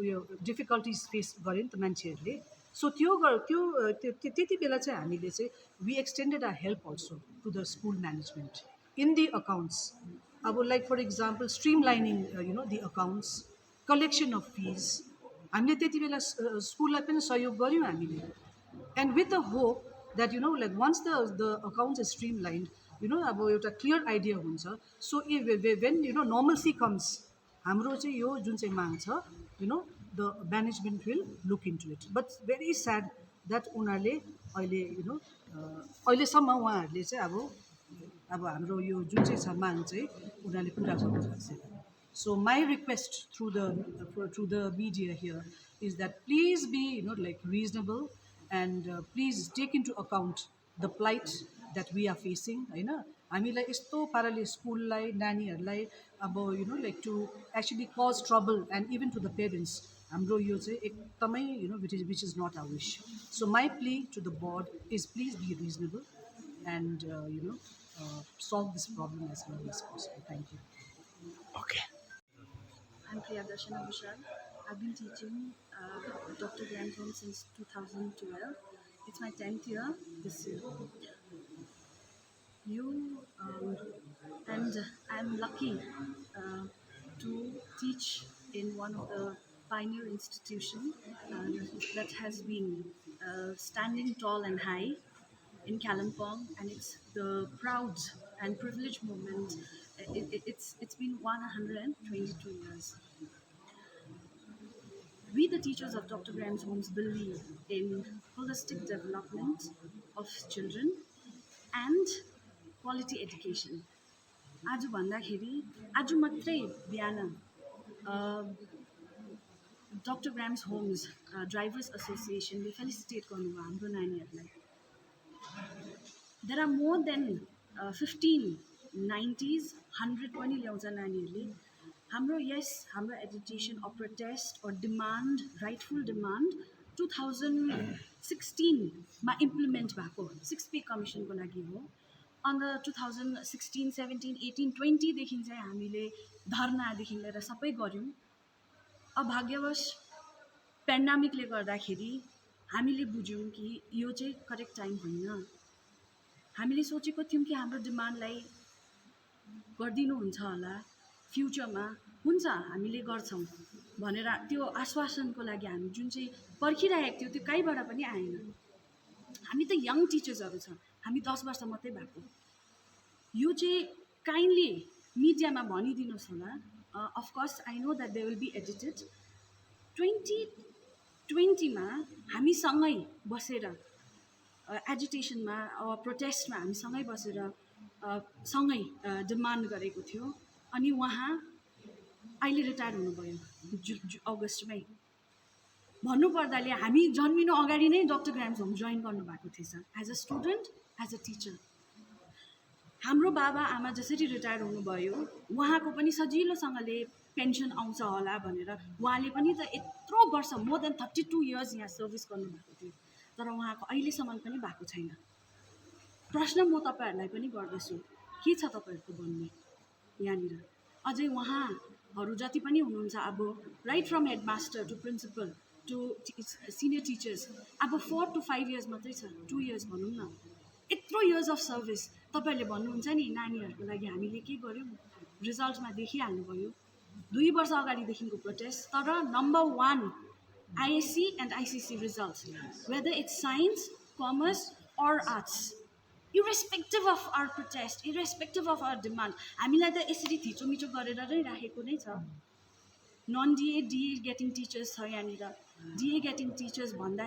उयो डिफिकल्टिज फेस गरे नि त मान्छेहरूले सो त्यति बेला चाहिँ हामीले चाहिँ we extended our help also to the school management in the accounts अब like for example streamlining you know the accounts collection of fees हामीले त्यति बेला स्कुललाई पनि सहयोग गऱ्यौँ हामीले and with the hope that you know like once the accounts is streamlined you know अब एउटा क्लियर आइडिया हुन्छ so when you know normalcy comes हाम्रो चाहिँ यो जुन चाहिँ माग छ you know the management will look into it but very sad that उनीहरूले अहिले यु नो अहिलेसम्म उहाँहरूले चाहिँ अब हाम्रो यो जुन चाहिँ छ माग चाहिँ उनीहरूले पुरा गर्नु सक्छ so my request through the media here is that please be you know like reasonable and please take into account the plight that we are facing होइन हामीलाई यस्तो पाराले स्कुललाई नानीहरूलाई अब you know like to actually cause trouble and even to the parents हाम्रो यो चाहिँ एकदमै you know which is not our wish so my plea to the board is please be reasonable and you know solve this problem as well as possible. Thank you. Okay. I'm Priyadarshana Vishal. I've been teaching Dr. Graham's Home since 2012. It's my 10th year this year. And I'm lucky to teach in one of the pioneer institutions that has been standing tall and high in Kalimpong, and it's the proud and privileged moment. It's been 122 years. We, the teachers of Dr. Graham's Homes, believe in holistic development of children and quality education. आज भन्दाखेरि आज मात्रै बिहान doctor Graham's Homes drivers एसोसिएसनले felicitate गर्नुभयो हाम्रो नानीहरूलाई there are more than 15 90s 100 पनि ल्याउँछ नानीहरूले हाम्रो हाम्रो education a protest or demand rightful demand 2016 मा इम्प्लिमेन्ट भएको 6 पे कमिसनको लागि हो अन्त 2016 17 18 20 देखि चाहिँ हामीले धरनादेखि लिएर सबै गऱ्यौँ अभाग्यवश पेन्डेमिकले गर्दाखेरि हामीले बुझ्यौँ कि यो चाहिँ करेक्ट टाइम होइन हामीले सोचेको थियौँ कि हाम्रो डिमान्डलाई गरिदिनुहुन्छ होला फ्युचरमा हुन्छ हामीले गर्छौँ भनेर त्यो आश्वासनको लागि हामी जुन चाहिँ पर्खिरहेको थियो त्यो कहीँबाट पनि आएन हामी त यङ टिचर्सहरू छ हामी 10 वर्ष मात्रै भएको यो चाहिँ काइन्डली मिडियामा भनिदिनुहोस् होला of course I know that they will be edited 2020 मा हामीसँगै बसेर एजुटेसनमा प्रोटेस्टमा हामीसँगै बसेर सँगै डिमान्ड गरेको थियो अनि उहाँ अहिले रिटायर हुनुभयो अगस्टमै भन्नुपर्दाले हामी जन्मिनु अगाडि नै डक्टर ग्राम्स होम जोइन गर्नुभएको थिएछ as a student as a teacher हाम्रो बाबा आमा जसरी रिटायर हुनुभयो उहाँको पनि सजिलोसँगले पेन्सन आउँछ होला भनेर उहाँले पनि त यत्रो वर्ष मोर देन 32 इयर्स यहाँ सर्भिस गर्नुभएको थियो तर उहाँको अहिलेसम्म पनि भएको छैन प्रश्न म तपाईँहरूलाई पनि गर्दछु के छ तपाईँहरूको भन्ने यहाँनिर अझै उहाँहरू जति पनि हुनुहुन्छ अब right from headmaster to principal to senior teachers अब 4 to 5 इयर्स मात्रै छ 2 इयर्स भनौँ न यत्रो इयर्स अफ सर्भिस तपाईँहरूले भन्नुहुन्छ नि नानीहरूको लागि हामीले के गर्यौँ रिजल्टमा देखिहाल्नुभयो 2 वर्ष अगाडिदेखिको प्रोटेस्ट तर number 1 ISC and ICC results whether it's science, commerce or arts irrespective of our protest, irrespective of our demand हामीलाई त यसरी थिचोमिचो गरेर नै राखेको नै छ non DA DA getting teachers छ यहाँनिर DA गेटिङ टिचर्स भन्दा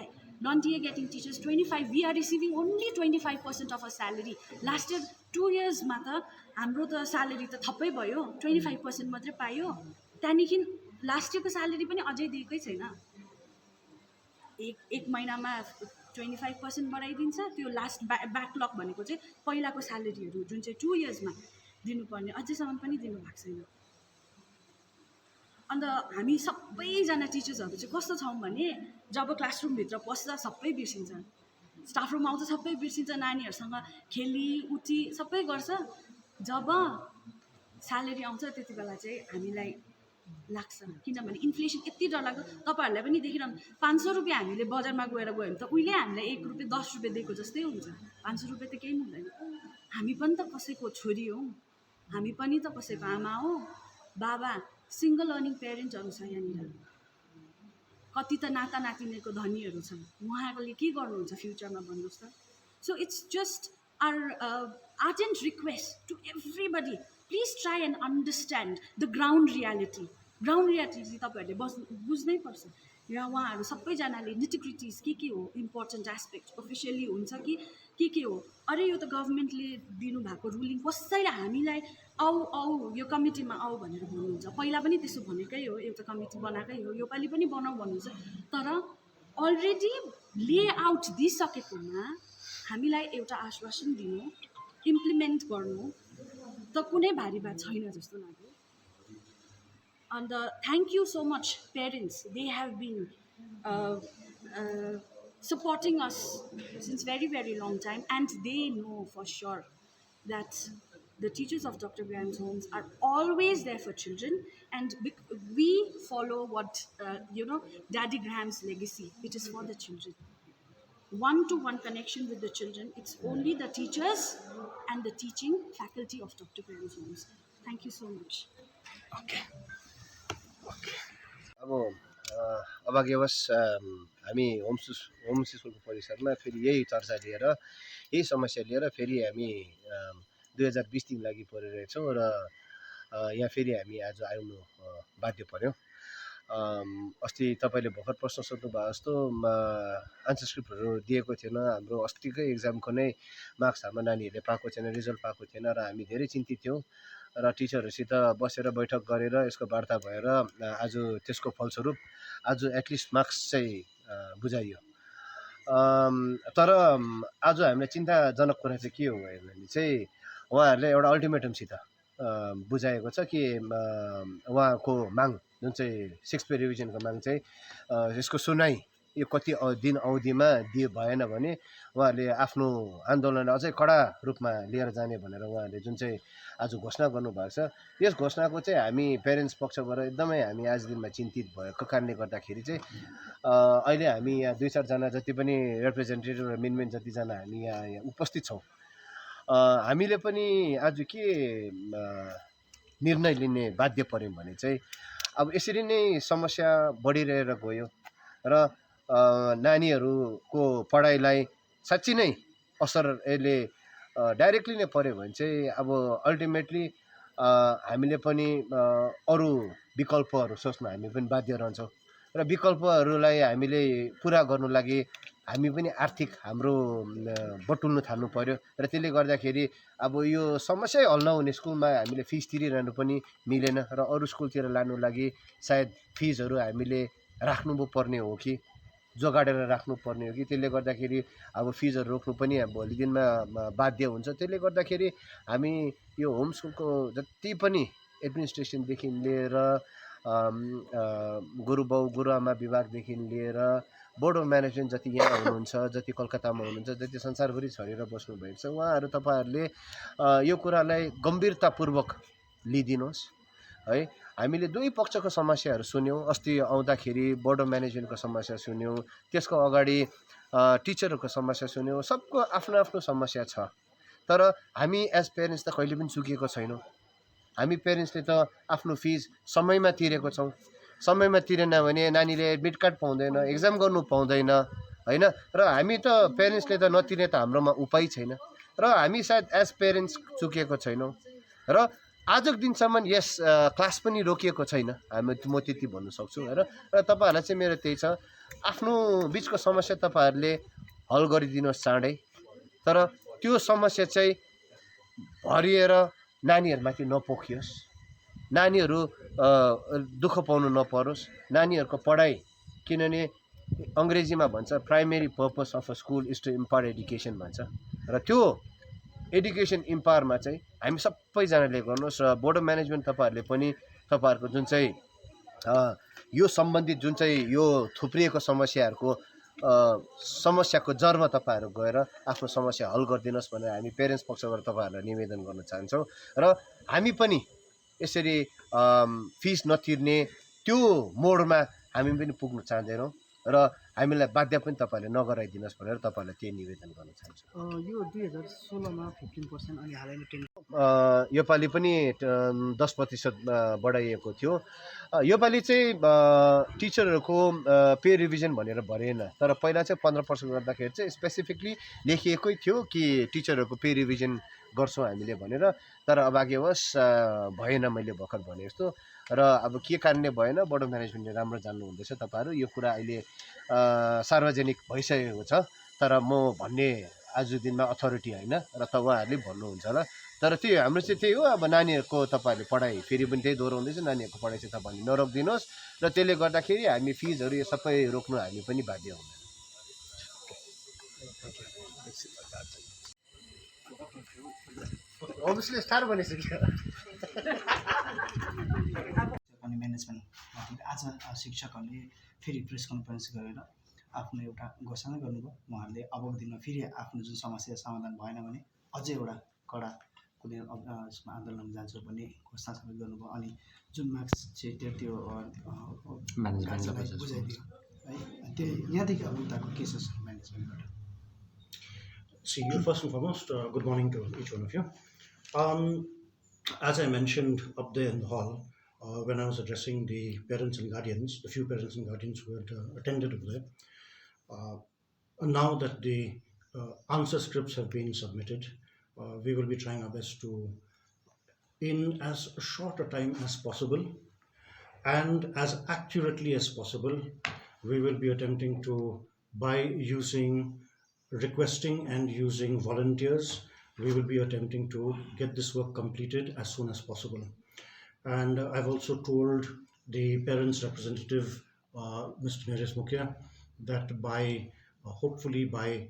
non DA getting teachers 25 we are receiving only 25% of our salary last year 2 इयर्समा त हाम्रो त स्यालेरी त थप्पै भयो 25% मात्रै पायो त्यहाँदेखि लास्ट इयरको स्यालेरी पनि अझै दिएकै छैन एक महिनामा 25% बढाइदिन्छ त्यो लास्ट ब्याकलग भनेको चाहिँ पहिलाको स्यालेरीहरू जुन चाहिँ 2 इयर्समा दिनुपर्ने अझैसम्म पनि दिनुभएको छैन अन्त हामी सबैजना टिचर्सहरू चाहिँ कस्तो छौँ भने जब क्लासरुमभित्र पस्दा सबै बिर्सिन्छ स्टाफ रुम आउँछ सबै बिर्सिन्छ नानीहरूसँग खेली उठी सबै गर्छ जब स्यालेरी आउँछ त्यति बेला चाहिँ हामीलाई लाग्छ किनभने इन्फ्लेसन यति डरलाग्दो तपाईँहरूलाई पनि देखिरहनु 500 रुपियाँ हामीले बजारमा गएर गयो भने त उहिले हामीलाई 1 रुपियाँ 10 रुपियाँ दिएको जस्तै हुन्छ 500 रुपियाँ त केही हुँदैन हामी पनि त कसैको छोरी हौ हामी पनि त कसैको आमा हो बाबा सिङ्गल अर्निङ पेरेन्ट्सहरू छ यहाँनिर कति त नाता नातिनीको धनीहरू छन् उहाँहरूले के गर्नुहुन्छ फ्युचरमा भन्नुहोस् त so it's just our ardent request to everybody please try and understand the ground reality तपाईँहरूले बुझ्नै पर्छ यहाँ उहाँहरू सबैजनाले निटिग्रिटिज के हो इम्पोर्टेन्ट एस्पेक्ट अफिसियली हुन्छ कि के हो अरे यो त गभर्मेन्टले दिनुभएको रुलिङ कसैलाई हामीलाई आऊ यो कमिटीमा आऊ भनेर भन्नुहुन्छ पहिला पनि त्यसो भनेकै हो एउटा कमिटी बनाएकै हो योपालि पनि बनाऊ भन्नुहुन्छ तर अलरेडी लेआउट दिइसकेकोमा हामीलाई एउटा आश्वासन दिनु इम्प्लिमेन्ट गर्नु त कुनै भारी बात छैन जस्तो लाग्यो And thank you so much, parents. They have been supporting us since very, very long time. And they know for sure that the teachers of Dr. Graham's homes are always there for children. And we follow what, Daddy Graham's legacy. It is for the children. One-to-one connection with the children. It's only the teachers and the teaching faculty of Dr. Graham's homes. Thank you so much. Okay. अब अभाग्यवश हामी home स्कुलको परिसरमा फेरि यही चर्चा लिएर यही समस्या लिएर फेरि हामी 2020 लागि परिरहेछौँ र यहाँ फेरि हामी आज आउनु बाध्य पर्यौँ अस्ति तपाईँले भर्खर प्रश्न सोध्नु भयो जस्तो आन्सर स्क्रिप्टहरू दिएको थिएन हाम्रो अस्तिकै एक्जामको नै मार्क्स हाम्रो नानीहरूले पाएको थिएन रिजल्ट पाएको थिएन र हामी धेरै चिन्तित थियौँ र टिचरहरूसित बसेर बैठक गरेर यसको वार्ता भएर आज त्यसको फलस्वरूप आज एटलिस्ट मार्क्स चाहिँ बुझाइयो तर आज हामीलाई चिन्ताजनक कुरा चाहिँ के हो भने चाहिँ उहाँहरूले एउटा अल्टिमेटमसित बुझाएको छ कि उहाँको माग जुन चाहिँ 6 पे रिभिजनको माग चाहिँ यसको सुनाइ यो कति दिन अवधिमा दिए भएन भने उहाँहरूले आफ्नो आन्दोलन अझै कडा रूपमा लिएर जाने भनेर उहाँहरूले जुन चाहिँ आज घोषणा गर्नुभएको छ यस घोषणाको चाहिँ हामी पेरेन्ट्स पक्षबाट एकदमै हामी आज दिनमा चिन्तित भएको कारणले गर्दाखेरि चाहिँ अहिले हामी यहाँ 2-4 जना जति पनि रिप्रेजेन्टेटिभ र मेन जतिजना हामी यहाँ उपस्थित छौँ हामीले पनि आज के निर्णय लिने बाध्य पर्यौँ भने चाहिँ अब यसरी नै समस्या बढिरहेर गयो र नानीहरूको पढाइलाई साँच्चै नै असर यसले डाइरेक्टली नै पर्यो भने चाहिँ अब अल्टिमेटली हामीले पनि अरू विकल्पहरू सोच्न हामी पनि बाध्य रहन्छौँ र विकल्पहरूलाई हामीले पुरा गर्नु लागि हामी पनि आर्थिक हाम्रो बटुल्नु थाल्नु पर्यो र त्यसले गर्दाखेरि अब यो समस्या हल नहुने स्कुलमा हामीले फिस तिरिरहनु पनि मिलेन र अरू स्कुलतिर लानु लागि सायद फिजहरू हामीले राख्नु पर्ने हो कि जोगाडेर राख्नुपर्ने हो कि त्यसले गर्दाखेरि अब फिजहरू रोक्नु पनि अब भोलि दिनमा बाध्य हुन्छ त्यसले गर्दाखेरि हामी यो होम स्कुलको जति पनि एडमिनिस्ट्रेसनदेखि लिएर गुरुबाउ गुरुआमा विभागदेखि लिएर बोर्ड अफ म्यानेजमेन्ट जति यहाँ हुनुहुन्छ जति कलकत्तामा हुनुहुन्छ जति संसारभरि छरेर बस्नुभएको छ उहाँहरू तपाईँहरूले यो कुरालाई गम्भीरतापूर्वक लिइदिनुहोस् है हामीले दुई पक्षको समस्याहरू सुन्यौँ अस्ति आउँदाखेरि बोर्ड अफ म्यानेजमेन्टको समस्या सुन्यौँ त्यसको अगाडि टिचरहरूको समस्या सुन्यौँ सबको आफ्नो आफ्नो समस्या छ तर हामी एज पेरेन्ट्स त कहिले पनि चुकेको छैनौँ हामी पेरेन्ट्सले त आफ्नो फिज समयमा तिरेको छौँ समयमा तिरेन भने नानीले एडमिट कार्ड पाउँदैन एक्जाम गर्नु पाउँदैन होइन र हामी त पेरेन्ट्सले त नतिर्ने त हाम्रोमा उपाय छैन र हामी सायद एज पेरेन्ट्स चुकेको छैनौँ र आजको दिनसम्म यस क्लास पनि रोकिएको छैन म त्यति भन्नु सक्छु र तपाईँहरूलाई चाहिँ मेरो त्यही छ आफ्नो बिचको समस्या तपाईँहरूले हल गरिदिनुहोस् चाँडै तर त्यो समस्या चाहिँ भरिएर नानीहरूमाथि नपोखियोस् नानीहरू दुःख पाउनु नपरोस् नानीहरूको पढाइ किनभने अङ्ग्रेजीमा भन्छ primary purpose of a school is to empower education भन्छ र त्यो एडुकेसन इम्पावरमा चाहिँ हामी सबैजनाले गर्नुहोस् र बोर्ड अफ म्यानेजमेन्ट तपाईँहरूले पनि तपाईँहरूको जुन चाहिँ यो सम्बन्धित जुन चाहिँ यो थुप्रिएको समस्याहरूको समस्याको जरमा तपाईँहरू गएर आफ्नो समस्या हल गरिदिनुहोस् भनेर हामी पेरेन्ट्स पक्षबाट तपाईँहरूलाई निवेदन गर्न चाहन्छौँ र हामी पनि यसरी फिस नतिर्ने त्यो मोडमा हामी पनि पुग्न चाहँदैनौँ र हामीलाई बाध्य पनि तपाईँहरूले नगराइदिनुहोस् भनेर तपाईँहरूलाई त्यही निवेदन गर्न चाहन्छु। यो 2016मा 15% अनि हालैमा 10। योपालि पनि 10% बढाइएको थियो। योपालि चाहिँ टिचरहरूको पे रिभिजन भनेर भरेन, तर पहिला चाहिँ 15% गर्दाखेरि चाहिँ स्पेसिफिकली लेखिएकै थियो कि टिचरहरूको पे रिभिजन गर्छौँ हामीले भनेर, तर अभाग्यवश भएन मैले भर्खर भने जस्तो। र अब के कारणले भएन बोर्ड अफ म्यानेजमेन्टले राम्रो जान्नुहुँदैछ तपाईँहरू, यो कुरा अहिले सार्वजनिक भइसकेको छ, तर म भन्ने आज दिनमा अथोरिटी होइन र त उहाँहरूले भन्नुहुन्छ होला। तर त्यही हाम्रो चाहिँ त्यही हो, अब नानीहरूको तपाईँहरूले पढाइ फेरि पनि त्यही दोहोऱ्याउँदैछ, नानीहरूको पढाइ चाहिँ तपाईँहरूले नरोकिदिनुहोस् र त्यसले गर्दाखेरि हामी फिजहरू यो सबै रोक्नु हामी पनि बाध्य हुन्छौँ। अभियसली स्टार बनिसक्यो। अनि म्यानेजमेन्ट आज शिक्षकहरूले फेरि प्रेस कन्फरेन्स गरेर आफ्नो एउटा घोषणा गर्नुभयो। उहाँहरूले अबको दिनमा फेरि आफ्नो जुन समस्या समाधान भएन भने अझै एउटा कडा कुनै आन्दोलन जान्छु भन्ने घोषणा समेत गर्नुभयो। अनि जुन मार्क्स चाहिँ त्यो बुझाइदियो है, त्यो यहाँदेखि अब उताको के छ म्यानेजमेन्टबाट? See, you first and foremost, good morning to each one of you. As I mentioned up there in the hall, when I was addressing the parents and guardians, the few parents and guardians who had attended over there, now that the answer scripts have been submitted, we will be trying our best to, in as short a time as possible and as accurately as possible, we will be attempting to, by requesting and using volunteers, we will be attempting to get this work completed as soon as possible. And I've also told the parents representative, Mr. Neres Mukhya, that hopefully by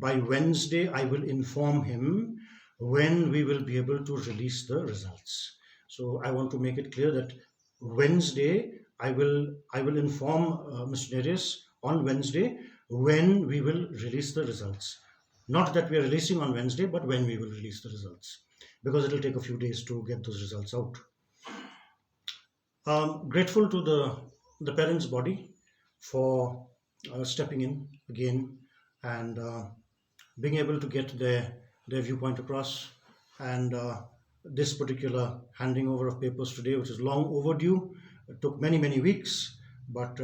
Wednesday, I will inform him when we will be able to release the results. So I want to make it clear that Wednesday, I will inform Mr. Neres on Wednesday when we will release the results. Not that we are releasing on Wednesday, but when we will release the results, because it will take a few days to get those results out. Grateful to the parents' body for stepping in again and being able to get their viewpoint across. And this particular handing over of papers today, which is long overdue, it took many weeks, but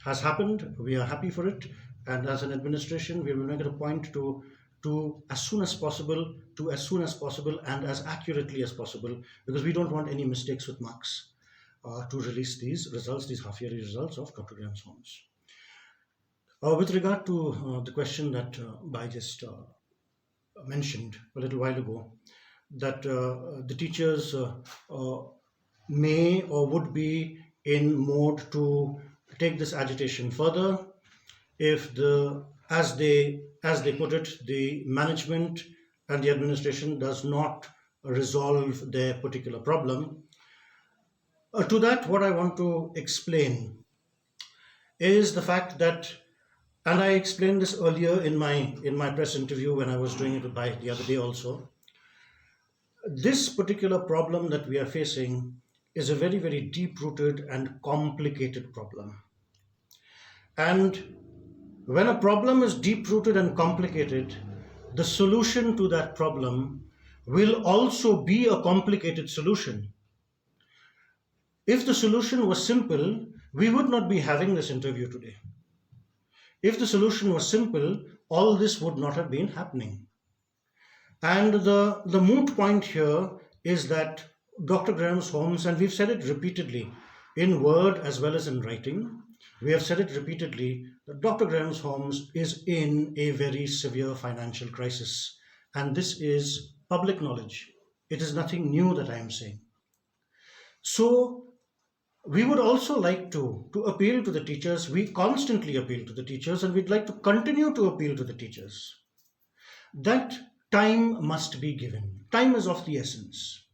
has happened. We are happy for it, and as an administration, we will make it a point to as soon as possible and as accurately as possible, because we don't want any mistakes with marks, to release these results, these half-yearly results of Dr. Graham's Homes. With regard to the question that I just mentioned a little while ago, that the teachers may or would be in mode to take this agitation further if as they put it, the management and the administration does not resolve their particular problem. To that, what I want to explain is the fact that, and I explained this earlier in my press interview when I was doing it the other day also, this particular problem that we are facing is a very deep-rooted and complicated problem. And when a problem is deep-rooted and complicated, the solution to that problem will also be a complicated solution. If the solution was simple, we would not be having this interview today. If the solution was simple, all this would not have been happening. And the moot point here is that Dr. Graham's Homes, and we've said it repeatedly in word as well as in writing, we have said it repeatedly that Dr. Graham's Homes is in a very severe financial crisis. And this is public knowledge. It is nothing new that I am saying. So we would also like to appeal to the teachers. We constantly appeal to the teachers, and we'd like to continue to appeal to the teachers that time must be given. Time is of the essence.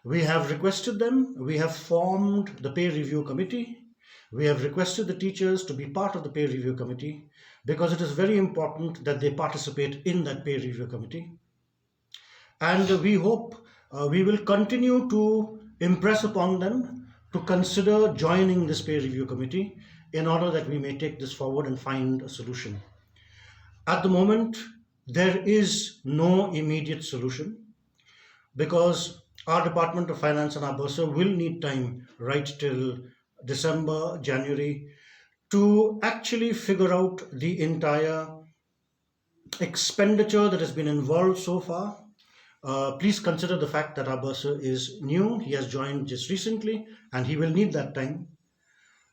We have requested them. We have formed the peer review committee. We have requested the teachers to be part of the peer review committee because it is very important that they participate in that peer review committee. And we hope we will continue to impress upon them to consider joining this peer review committee in order that we may take this forward and find a solution. At the moment, there is no immediate solution because our Department of Finance and our bursar will need time right till December, January to actually figure out the entire expenditure that has been involved so far. Please consider the fact that our bursar is new. He has joined just recently and he will need that time.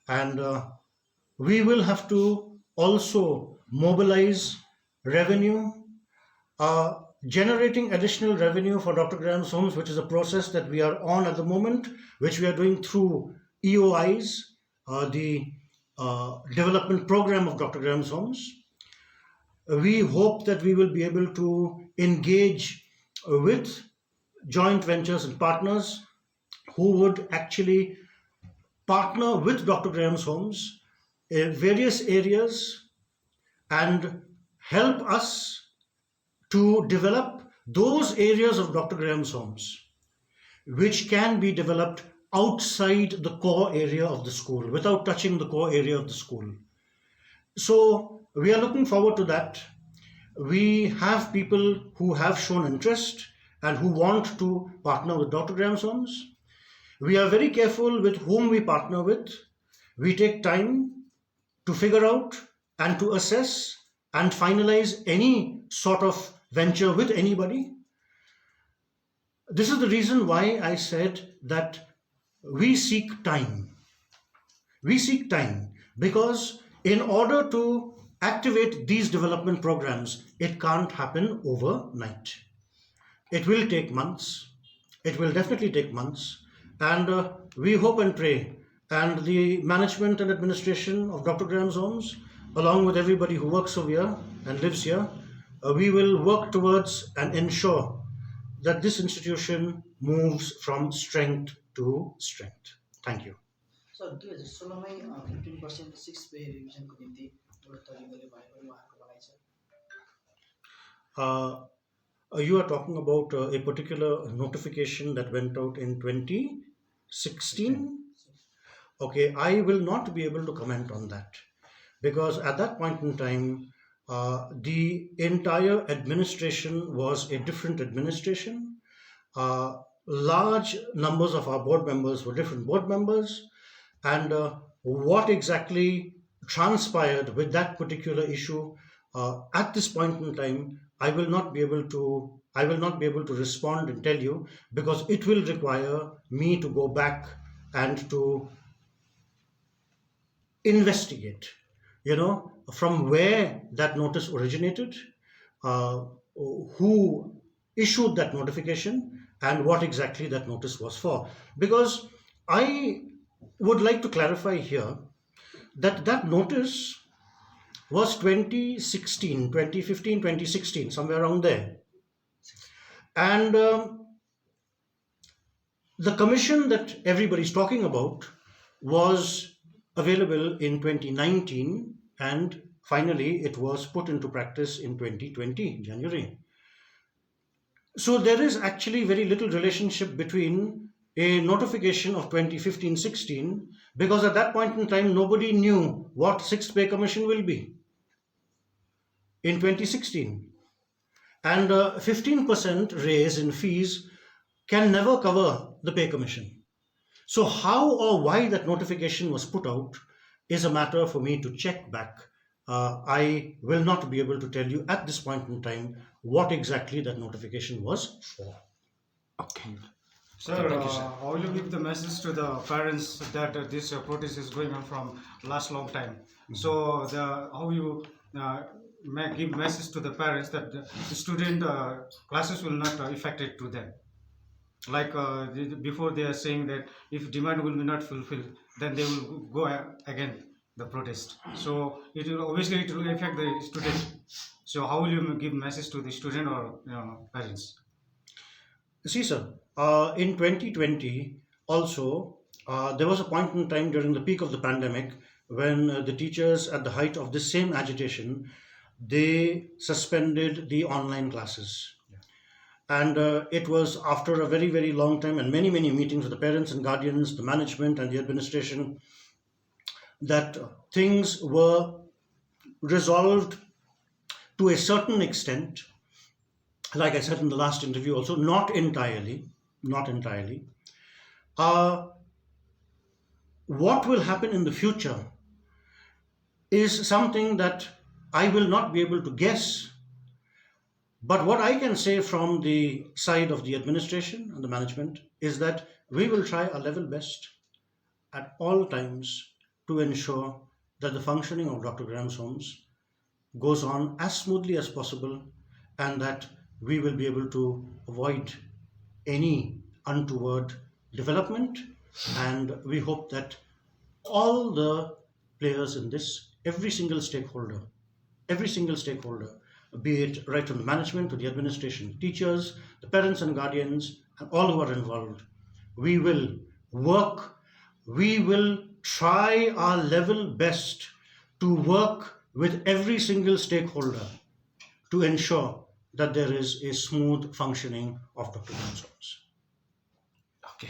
And we will have to also mobilize revenue, generating additional revenue for Dr. Graham's Homes, which is a process that we are on at the moment, which we are doing through EOIs, the development program of Dr. Graham's Homes. We hope that we will be able to engage with joint ventures and partners who would actually partner with Dr. Graham's Homes in various areas and help us to develop those areas of Dr. Graham's Homes which can be developed outside the core area of the school without touching the core area of the school. So we are looking forward to that. We have people who have shown interest and who want to partner with Dr. Graham's Homes. We are very careful with whom we partner with. We take time to figure out and to assess and finalize any sort of venture with anybody. This is the reason why I said that we seek time. We seek time because in order to activate these development programs, it can't happen overnight. It will take months. It will definitely take months. And we hope and pray, and the management and administration of Dr. Graham's Homes, along with everybody who works over here and lives here, we will work towards and ensure that this institution moves from strength to strength. Thank you. Sir 2016 मै 15% 6 पे रिभिजनको निम्ति एउटा तरिकाले भए पनि उहाँको भनाइ छ। You are talking about a particular notification that went out in 2016? Okay, I will not be able to comment on that because at that point in time, the entire administration was a different administration. Large numbers of our board members were different board members, and what exactly transpired with that particular issue at this point in time, I will not be able to respond and tell you because it will require me to go back and to investigate, from where that notice originated, who issued that notification, and what exactly that notice was for. Because I would like to clarify here that that notice was 2016, 2015, 2016, somewhere around there. And the commission that everybody's talking about was available in 2019, and finally it was put into practice in 2020, January. So there is actually very little relationship between a notification of 2015-16, because at that point in time nobody knew what 6th Pay Commission will be in 2016. And 15% raise in fees can never cover the pay commission. So how or why that notification was put out is a matter for me to check back. I will not be able to tell you at this point in time what exactly that notification was for. Okay. Sir, how will you give the message to the parents that this protest is going on from last long time? Mm-hmm. So how you give message to the parents that the student classes will not affect it to them? Like before they are saying that if demand will be not fulfilled, then they will go again the protest. So it will obviously it will affect the student. So how will you give message to the student or parents? See, sir, in 2020 also there was a point in time during the peak of the pandemic when the teachers, at the height of this same agitation, they suspended the online classes. And it was after a very, very long time and many, many meetings with the parents and guardians, the management and the administration, that things were resolved to a certain extent. Like I said in the last interview also, not entirely, not entirely. What will happen in the future is something that I will not be able to guess. But what I can say from the side of the administration and the management is that we will try our level best at all times to ensure that the functioning of Dr. Graham's homes goes on as smoothly as possible, and that we will be able to avoid any untoward development. And we hope that all the players in this, every single stakeholder, be it right from the management to the administration, teachers, the parents and guardians, and all who are involved, we will work, we will try our level best to work with every single stakeholder to ensure that there is a smooth functioning of Dr. Graham's homes. Okay.